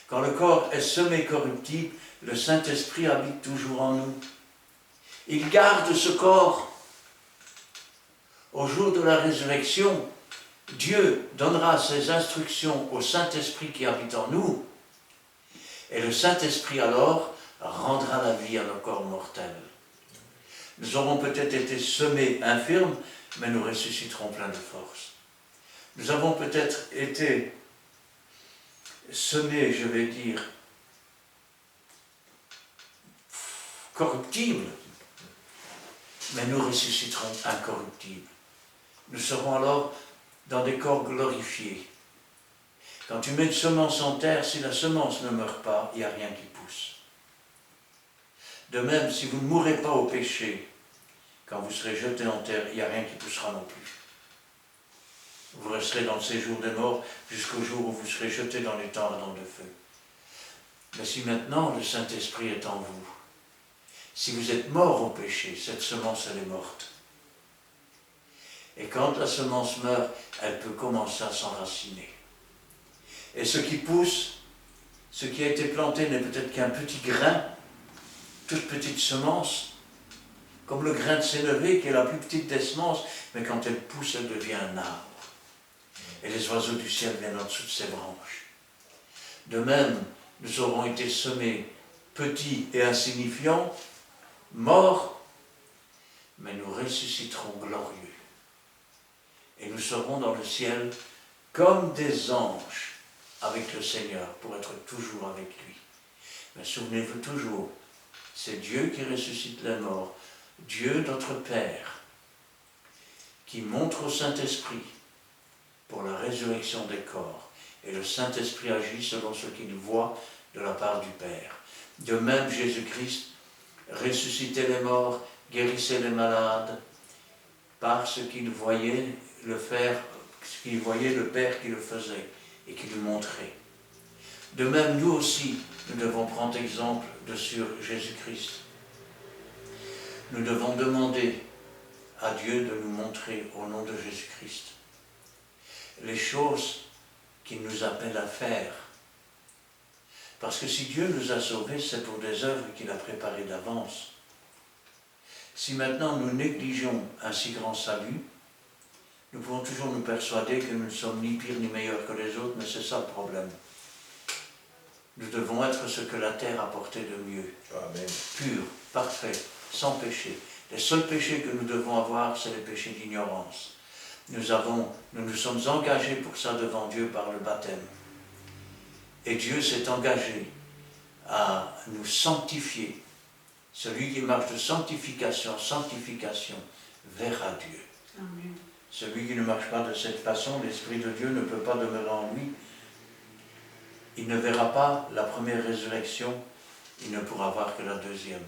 quand le corps est semé corruptible, le Saint-Esprit habite toujours en nous. Il garde ce corps. Au jour de la résurrection, Dieu donnera ses instructions au Saint-Esprit qui habite en nous, et le Saint-Esprit alors rendra la vie à nos corps mortels. Nous aurons peut-être été semés infirmes, mais nous ressusciterons pleins de force. Nous avons peut-être été semés, je vais dire, corruptibles, mais nous ressusciterons incorruptibles. Nous serons alors dans des corps glorifiés. Quand tu mets une semence en terre, si la semence ne meurt pas, il n'y a rien qui pousse. De même, si vous ne mourrez pas au péché, quand vous serez jeté en terre, il n'y a rien qui poussera non plus. Vous resterez dans le séjour des morts jusqu'au jour où vous serez jeté dans les temps ardents de feu. Mais si maintenant le Saint-Esprit est en vous, si vous êtes mort au péché, cette semence, elle est morte. Et quand la semence meurt, elle peut commencer à s'enraciner. Et ce qui pousse, ce qui a été planté n'est peut-être qu'un petit grain, toute petite semence, comme le grain de sénévé qui est la plus petite des semences, mais quand elle pousse, elle devient un arbre. Et les oiseaux du ciel viennent en dessous de ses branches. De même, nous aurons été semés petits et insignifiants, morts, mais nous ressusciterons glorieux. Et nous serons dans le ciel comme des anges avec le Seigneur pour être toujours avec lui. Mais souvenez-vous toujours, c'est Dieu qui ressuscite les morts, Dieu notre Père, qui montre au Saint-Esprit pour la résurrection des corps. Et le Saint-Esprit agit selon ce qu'il voit de la part du Père. De même, Jésus-Christ ressuscitait les morts, guérissait les malades, par ce qu'il voyait le faire, ce qu'il voyait le Père qui le faisait et qui lui montrait. De même, nous aussi, nous devons prendre exemple sur Jésus-Christ. Nous devons demander à Dieu de nous montrer, au nom de Jésus-Christ, les choses qu'il nous appelle à faire. Parce que si Dieu nous a sauvés, c'est pour des œuvres qu'il a préparées d'avance. Si maintenant nous négligeons un si grand salut, nous pouvons toujours nous persuader que nous ne sommes ni pires ni meilleurs que les autres, mais c'est ça le problème. Nous devons être ce que la terre a porté de mieux. Amen. Pur, parfait, sans péché. Les seuls péchés que nous devons avoir, c'est les péchés d'ignorance. Nous nous sommes engagés pour ça devant Dieu par le baptême. Et Dieu s'est engagé à nous sanctifier. Celui qui marche de sanctification en sanctification verra Dieu. Amen. Celui qui ne marche pas de cette façon, l'Esprit de Dieu ne peut pas demeurer en lui. Il ne verra pas la première résurrection, il ne pourra voir que la deuxième.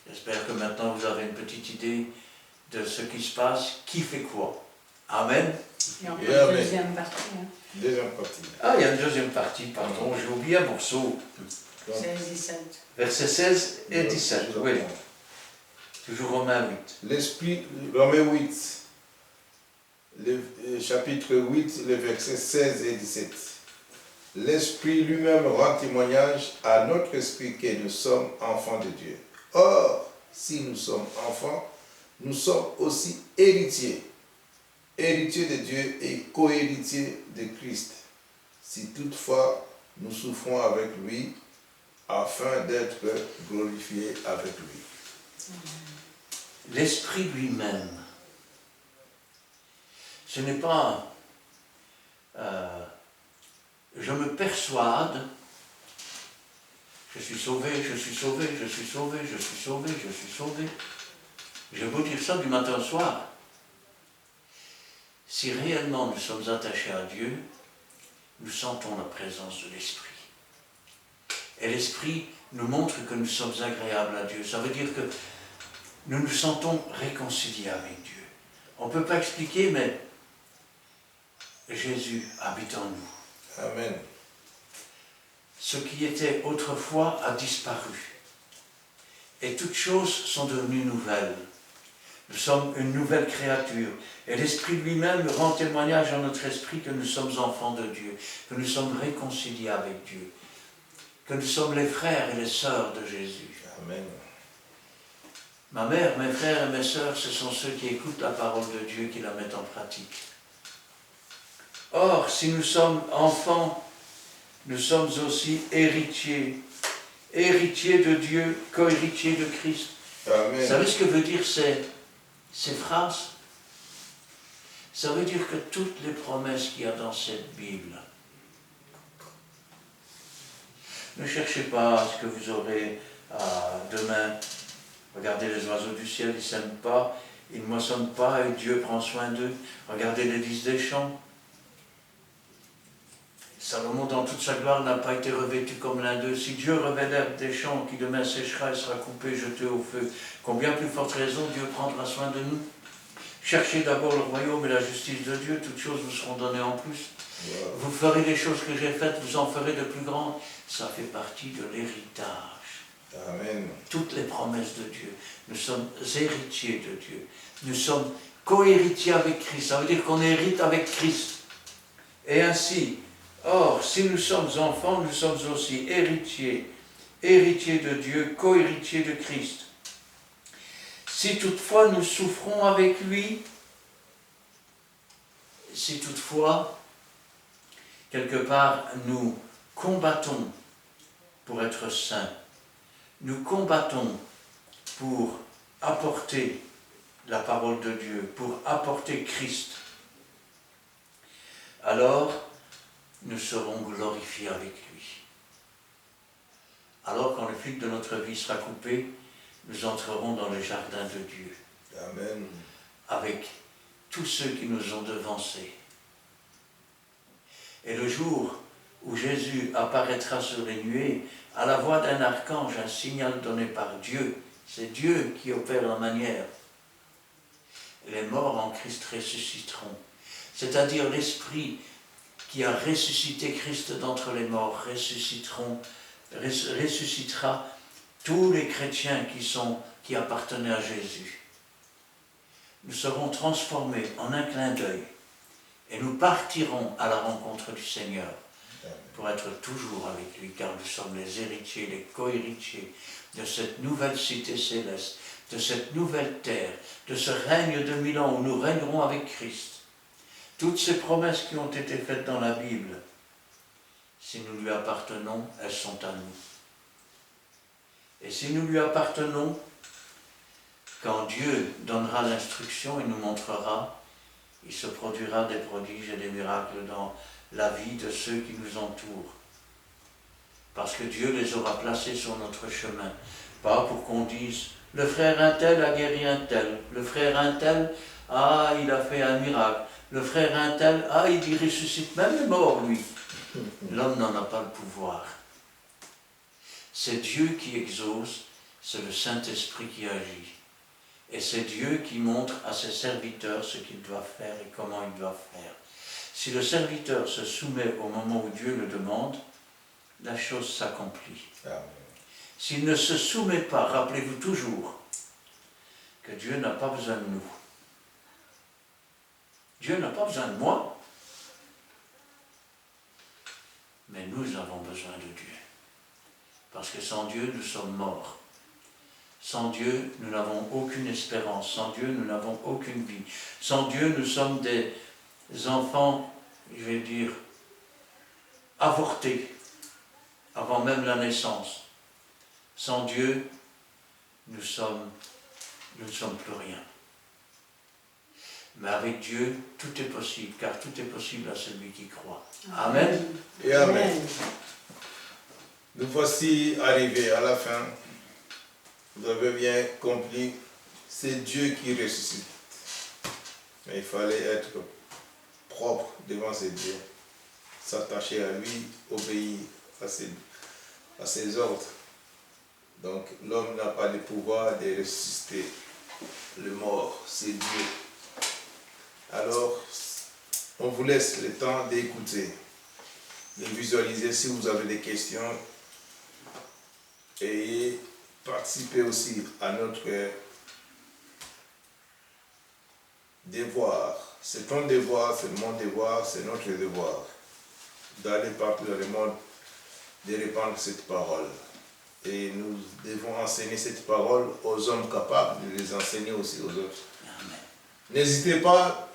J'espère que maintenant vous avez une petite idée de ce qui se passe, qui fait quoi. Amen. Et on Et amen. deuxième partie. Hein. Deuxième partie. Ah, il y a une deuxième partie, pardon, j'ai oublié un morceau. 16-17. Versets 16 et 17, oui. Toujours Romains 8. L'Esprit, Romains 8, chapitre 8, les versets 16 et 17. L'Esprit lui-même rend témoignage à notre esprit que nous sommes enfants de Dieu. Or, si nous sommes enfants, nous sommes aussi héritiers. Héritiers de Dieu et co-héritiers de Christ. Si toutefois nous souffrons avec lui, afin d'être glorifiés avec lui. L'Esprit lui-même, ce n'est pas je me persuade, je suis sauvé, je suis sauvé, je suis sauvé, je suis sauvé, je suis sauvé. Je peux dire ça du matin au soir. Si réellement nous sommes attachés à Dieu, nous sentons la présence de l'Esprit. Et l'Esprit nous montre que nous sommes agréables à Dieu. Ça veut dire que nous nous sentons réconciliés avec Dieu. On ne peut pas expliquer, mais Jésus habite en nous. Amen. Ce qui était autrefois a disparu. Et toutes choses sont devenues nouvelles. Nous sommes une nouvelle créature. Et l'Esprit lui-même rend témoignage à notre esprit que nous sommes enfants de Dieu, que nous sommes réconciliés avec Dieu, que nous sommes les frères et les sœurs de Jésus. Amen. Ma mère, mes frères et mes sœurs, ce sont ceux qui écoutent la parole de Dieu, qui la mettent en pratique. Or, si nous sommes enfants, nous sommes aussi héritiers. Héritiers de Dieu, co-héritiers de Christ. Amen. Vous savez ce que veut dire ces phrases? Ça veut dire que toutes les promesses qu'il y a dans cette Bible, ne cherchez pas ce que vous aurez demain. Regardez les oiseaux du ciel, ils ne sèment pas, ils ne moissonnent pas et Dieu prend soin d'eux. Regardez les lys des champs. Salomon, dans toute sa gloire, n'a pas été revêtu comme l'un d'eux. Si Dieu revêt l'herbe des champs, qui demain séchera et sera coupé, jeté au feu, combien plus forte raison Dieu prendra soin de nous? Cherchez d'abord le royaume et la justice de Dieu, toutes choses vous seront données en plus. Wow. Vous ferez les choses que j'ai faites, vous en ferez de plus grandes. Ça fait partie de l'héritage. Amen. Toutes les promesses de Dieu. Nous sommes héritiers de Dieu. Nous sommes co-héritiers avec Christ. Ça veut dire qu'on hérite avec Christ. Et ainsi, or, si nous sommes enfants, nous sommes aussi héritiers. Héritiers de Dieu, co-héritiers de Christ. Si toutefois nous souffrons avec lui, si toutefois, quelque part, nous combattons pour être saints, nous combattons pour apporter la parole de Dieu, pour apporter Christ, alors nous serons glorifiés avec lui. Alors quand le fil de notre vie sera coupé, nous entrerons dans le jardin de Dieu. Amen. Avec tous ceux qui nous ont devancés. Et le jour où Jésus apparaîtra sur les nuées, à la voix d'un archange, un signal donné par Dieu, c'est Dieu qui opère la manière. les morts en Christ ressusciteront. C'est-à-dire l'Esprit qui a ressuscité Christ d'entre les morts ressuscitera tous les chrétiens qui appartenaient à Jésus. Nous serons transformés en un clin d'œil et nous partirons à la rencontre du Seigneur pour être toujours avec lui, car nous sommes les héritiers, les co-héritiers de cette nouvelle cité céleste, de cette nouvelle terre, de ce règne de 1000 ans où nous régnerons avec Christ. Toutes ces promesses qui ont été faites dans la Bible, si nous lui appartenons, elles sont à nous. Et si nous lui appartenons, quand Dieu donnera l'instruction et nous montrera, il se produira des prodiges et des miracles dans la vie de ceux qui nous entourent. Parce que Dieu les aura placés sur notre chemin. Pas pour qu'on dise, le frère un tel a guéri un tel, le frère un tel, ah, il a fait un miracle, le frère un tel, ah, il ressuscite même les morts, lui. L'homme n'en a pas le pouvoir. C'est Dieu qui exauce, c'est le Saint-Esprit qui agit. Et c'est Dieu qui montre à ses serviteurs ce qu'ils doivent faire et comment ils doivent faire. Si le serviteur se soumet au moment où Dieu le demande, la chose s'accomplit. S'il ne se soumet pas, rappelez-vous toujours que Dieu n'a pas besoin de nous. Dieu n'a pas besoin de moi, mais nous avons besoin de Dieu. Parce que sans Dieu, nous sommes morts. Sans Dieu, nous n'avons aucune espérance. Sans Dieu, nous n'avons aucune vie. Sans Dieu, nous sommes des enfants, je vais dire, avortés, avant même la naissance. Sans Dieu, nous ne sommes plus rien. Mais avec Dieu, tout est possible, car tout est possible à celui qui croit. Amen. Et Amen. Nous voici arrivés à la fin. Vous avez bien compris, c'est Dieu qui ressuscite. Mais il fallait être propre devant ses dieux, s'attacher à lui, obéir à ses ordres. Donc l'homme n'a pas le pouvoir de ressusciter le mort, c'est Dieu. Alors, on vous laisse le temps d'écouter, de visualiser si vous avez des questions et participer aussi à notre devoir. C'est ton devoir, c'est mon devoir, c'est notre devoir d'aller partout dans le monde, de répandre cette parole. Et nous devons enseigner cette parole aux hommes capables de les enseigner aussi aux autres. N'hésitez pas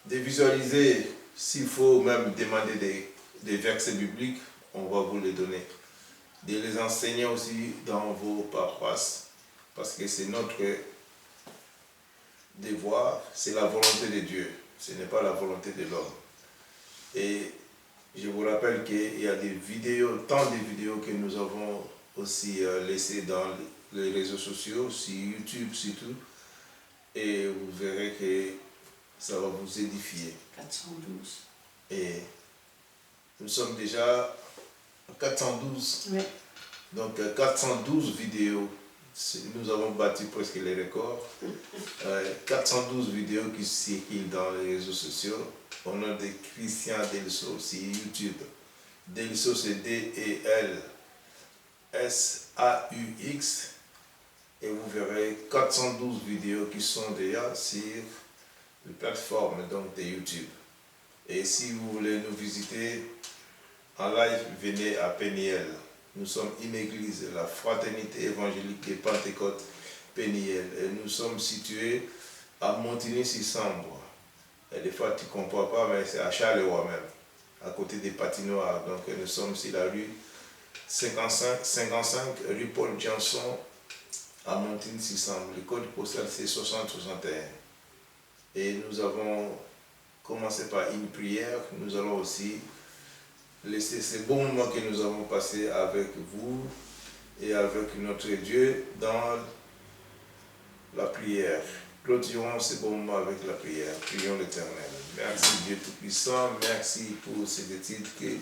de visualiser, s'il faut même demander des versets bibliques, on va vous les donner. De les enseigner aussi dans vos paroisses, parce que c'est notre devoir, c'est la volonté de Dieu, ce n'est pas la volonté de l'homme. Et je vous rappelle qu'il y a des vidéos, tant de vidéos que nous avons aussi laissées dans les réseaux sociaux, sur YouTube surtout, et vous verrez que ça va vous édifier. 412. Et nous sommes déjà à 412. Oui. Donc 412 vidéos. Nous avons battu presque les records. 412 vidéos qui circulent dans les réseaux sociaux. On a des Christian Delso sur YouTube. Delso c'est D-E-L-S-A-U-X. Et vous verrez 412 vidéos qui sont déjà sur les plateformes donc, de YouTube. Et si vous voulez nous visiter en live, venez à Péniel. Nous sommes une église, la Fraternité évangélique des Pentecôtes Péniel. Et nous sommes situés à Montigny-sur-Sambre. Et des fois tu ne comprends pas, mais c'est à Charleroi même, à côté des patinoires. Donc nous sommes sur la rue 55 rue Paul Janson, à Montigny-sur-Sambre. Le code postal c'est 6061. Et nous avons commencé par une prière. Nous allons aussi laisser ces bons moments que nous avons passés avec vous et avec notre Dieu dans la prière. Clôturons ces bons moments avec la prière. Prions l'Éternel. Merci Dieu Tout-Puissant. Merci pour ces études que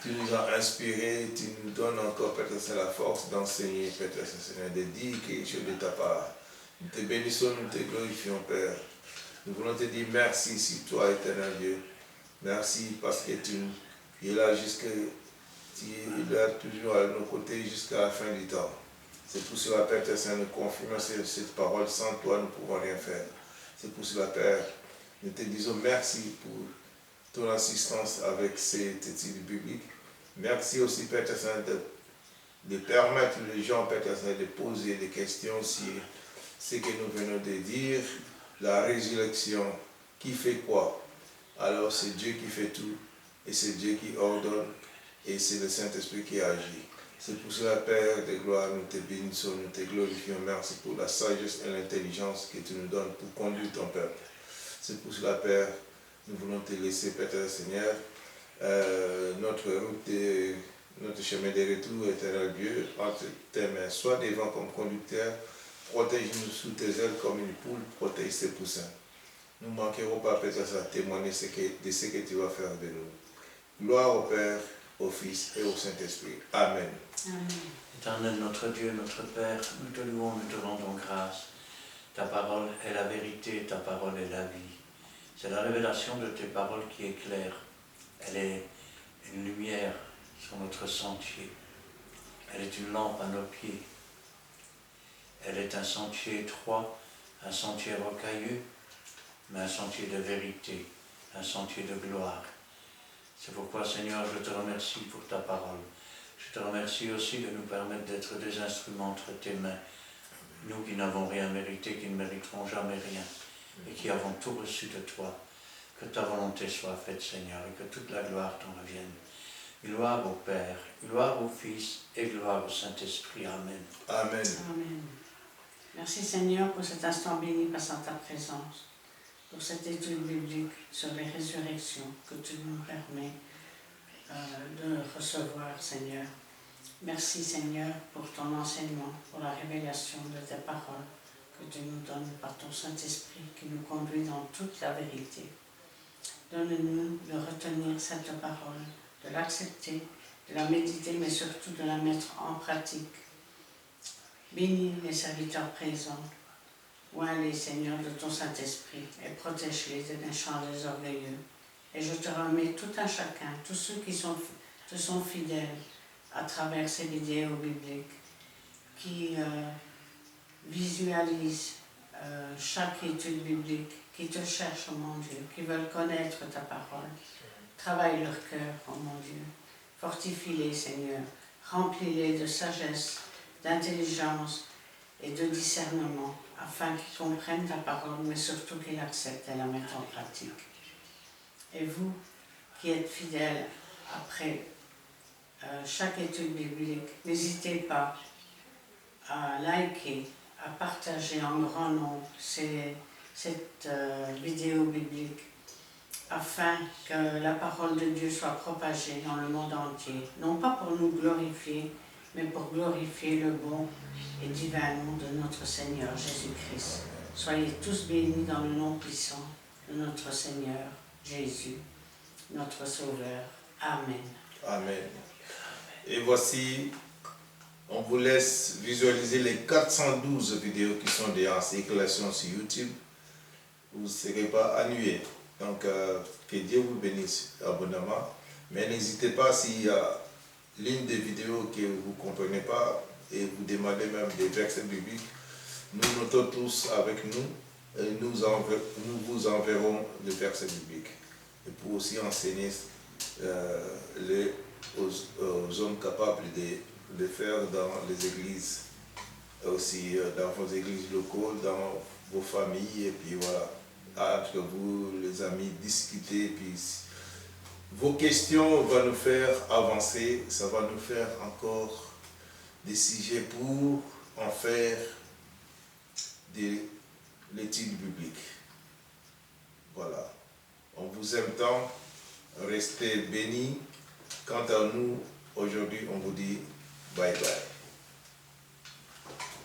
tu nous as inspirées. Tu nous donnes encore, Père, la force d'enseigner, Père, Seigneur, de dire quelque chose de ta part. Nous te bénissons, nous te glorifions, Père. Nous voulons te dire merci sur toi, éternel Dieu. Merci parce que tu es là tu es là toujours à nos côtés jusqu'à la fin du temps. C'est pour cela, Père, tes Saint, nous confirmons cette parole. Sans toi, nous ne pouvons rien faire. C'est pour cela, Père, nous te disons merci pour ton assistance avec cette étude biblique. Merci aussi, Père, tes Saint, de permettre aux gens, Père, tes Saint, de poser des questions sur ce que nous venons de dire, la résurrection, qui fait quoi? Alors c'est Dieu qui fait tout, et c'est Dieu qui ordonne, et c'est le Saint-Esprit qui agit. C'est pour cela, Père de gloire, nous te bénissons, nous te glorifions. Merci pour la sagesse et l'intelligence que tu nous donnes pour conduire ton peuple. C'est pour cela, Père, nous voulons te laisser, Père Seigneur, notre route et notre chemin de retour, éternel Dieu, entre tes mains, soit devant comme conducteur, protège-nous sous tes ailes comme une poule protège ses poussins. Nous ne manquerons pas, Père, à témoigner de ce que tu vas faire de nous. Gloire au Père, au Fils et au Saint-Esprit. Amen. Amen. Éternel notre Dieu, notre Père, nous te louons, nous te rendons grâce. Ta parole est la vérité, ta parole est la vie. C'est la révélation de tes paroles qui éclaire. Elle est une lumière sur notre sentier. Elle est une lampe à nos pieds. Elle est un sentier étroit, un sentier rocailleux, mais un sentier de vérité, un sentier de gloire. C'est pourquoi, Seigneur, je te remercie pour ta parole. Je te remercie aussi de nous permettre d'être des instruments entre tes mains. Nous qui n'avons rien mérité, qui ne mériterons jamais rien, et qui avons tout reçu de toi. Que ta volonté soit faite, Seigneur, et que toute la gloire t'en revienne. Gloire au Père, gloire au Fils, et gloire au Saint-Esprit. Amen. Amen. Amen. Merci Seigneur pour cet instant béni passant ta présence, pour cette étude biblique sur les résurrections que tu nous permets de recevoir, Seigneur. Merci Seigneur pour ton enseignement, pour la révélation de tes paroles que tu nous donnes par ton Saint-Esprit qui nous conduit dans toute la vérité. Donne-nous de retenir cette parole, de l'accepter, de la méditer, mais surtout de la mettre en pratique. Bénis les serviteurs présents, oins-les, Seigneur, de ton Saint-Esprit, et protège-les des méchants des orgueilleux. Et je te remets tout un chacun, tous ceux qui te sont fidèles à travers ces vidéos bibliques, qui visualisent chaque étude biblique, qui te cherchent, oh mon Dieu, qui veulent connaître ta parole. Travaille leur cœur, oh mon Dieu. Fortifie-les, Seigneur. Remplis-les de sagesse, d'intelligence et de discernement, afin qu'ils comprennent ta parole, mais surtout qu'ils acceptent et la mettent en pratique. Et vous, qui êtes fidèles après chaque étude biblique, n'hésitez pas à liker, à partager en grand nombre cette vidéo biblique, afin que la parole de Dieu soit propagée dans le monde entier, non pas pour nous glorifier, mais pour glorifier le bon et divin nom de notre Seigneur Jésus-Christ. Soyez tous bénis dans le nom puissant de notre Seigneur Jésus, notre Sauveur. Amen. Amen. Et voici, on vous laisse visualiser les 412 vidéos qui sont déjà en circulation sur YouTube. Vous ne serez pas ennuyés. Donc, que Dieu vous bénisse abondamment. Mais n'hésitez pas s'il y a l'une des vidéos que vous ne comprenez pas et vous demandez même des versets bibliques, nous notons tous avec nous et nous vous enverrons des versets bibliques. Et pour aussi enseigner aux hommes capables de le faire dans les églises, aussi dans vos églises locales, dans vos familles, et puis voilà, entre vous, les amis, discuter, puis vos questions vont nous faire avancer, ça va nous faire encore des sujets pour en faire de l'étude biblique. Voilà. On vous aime tant, restez bénis. Quant à nous, aujourd'hui, on vous dit bye bye.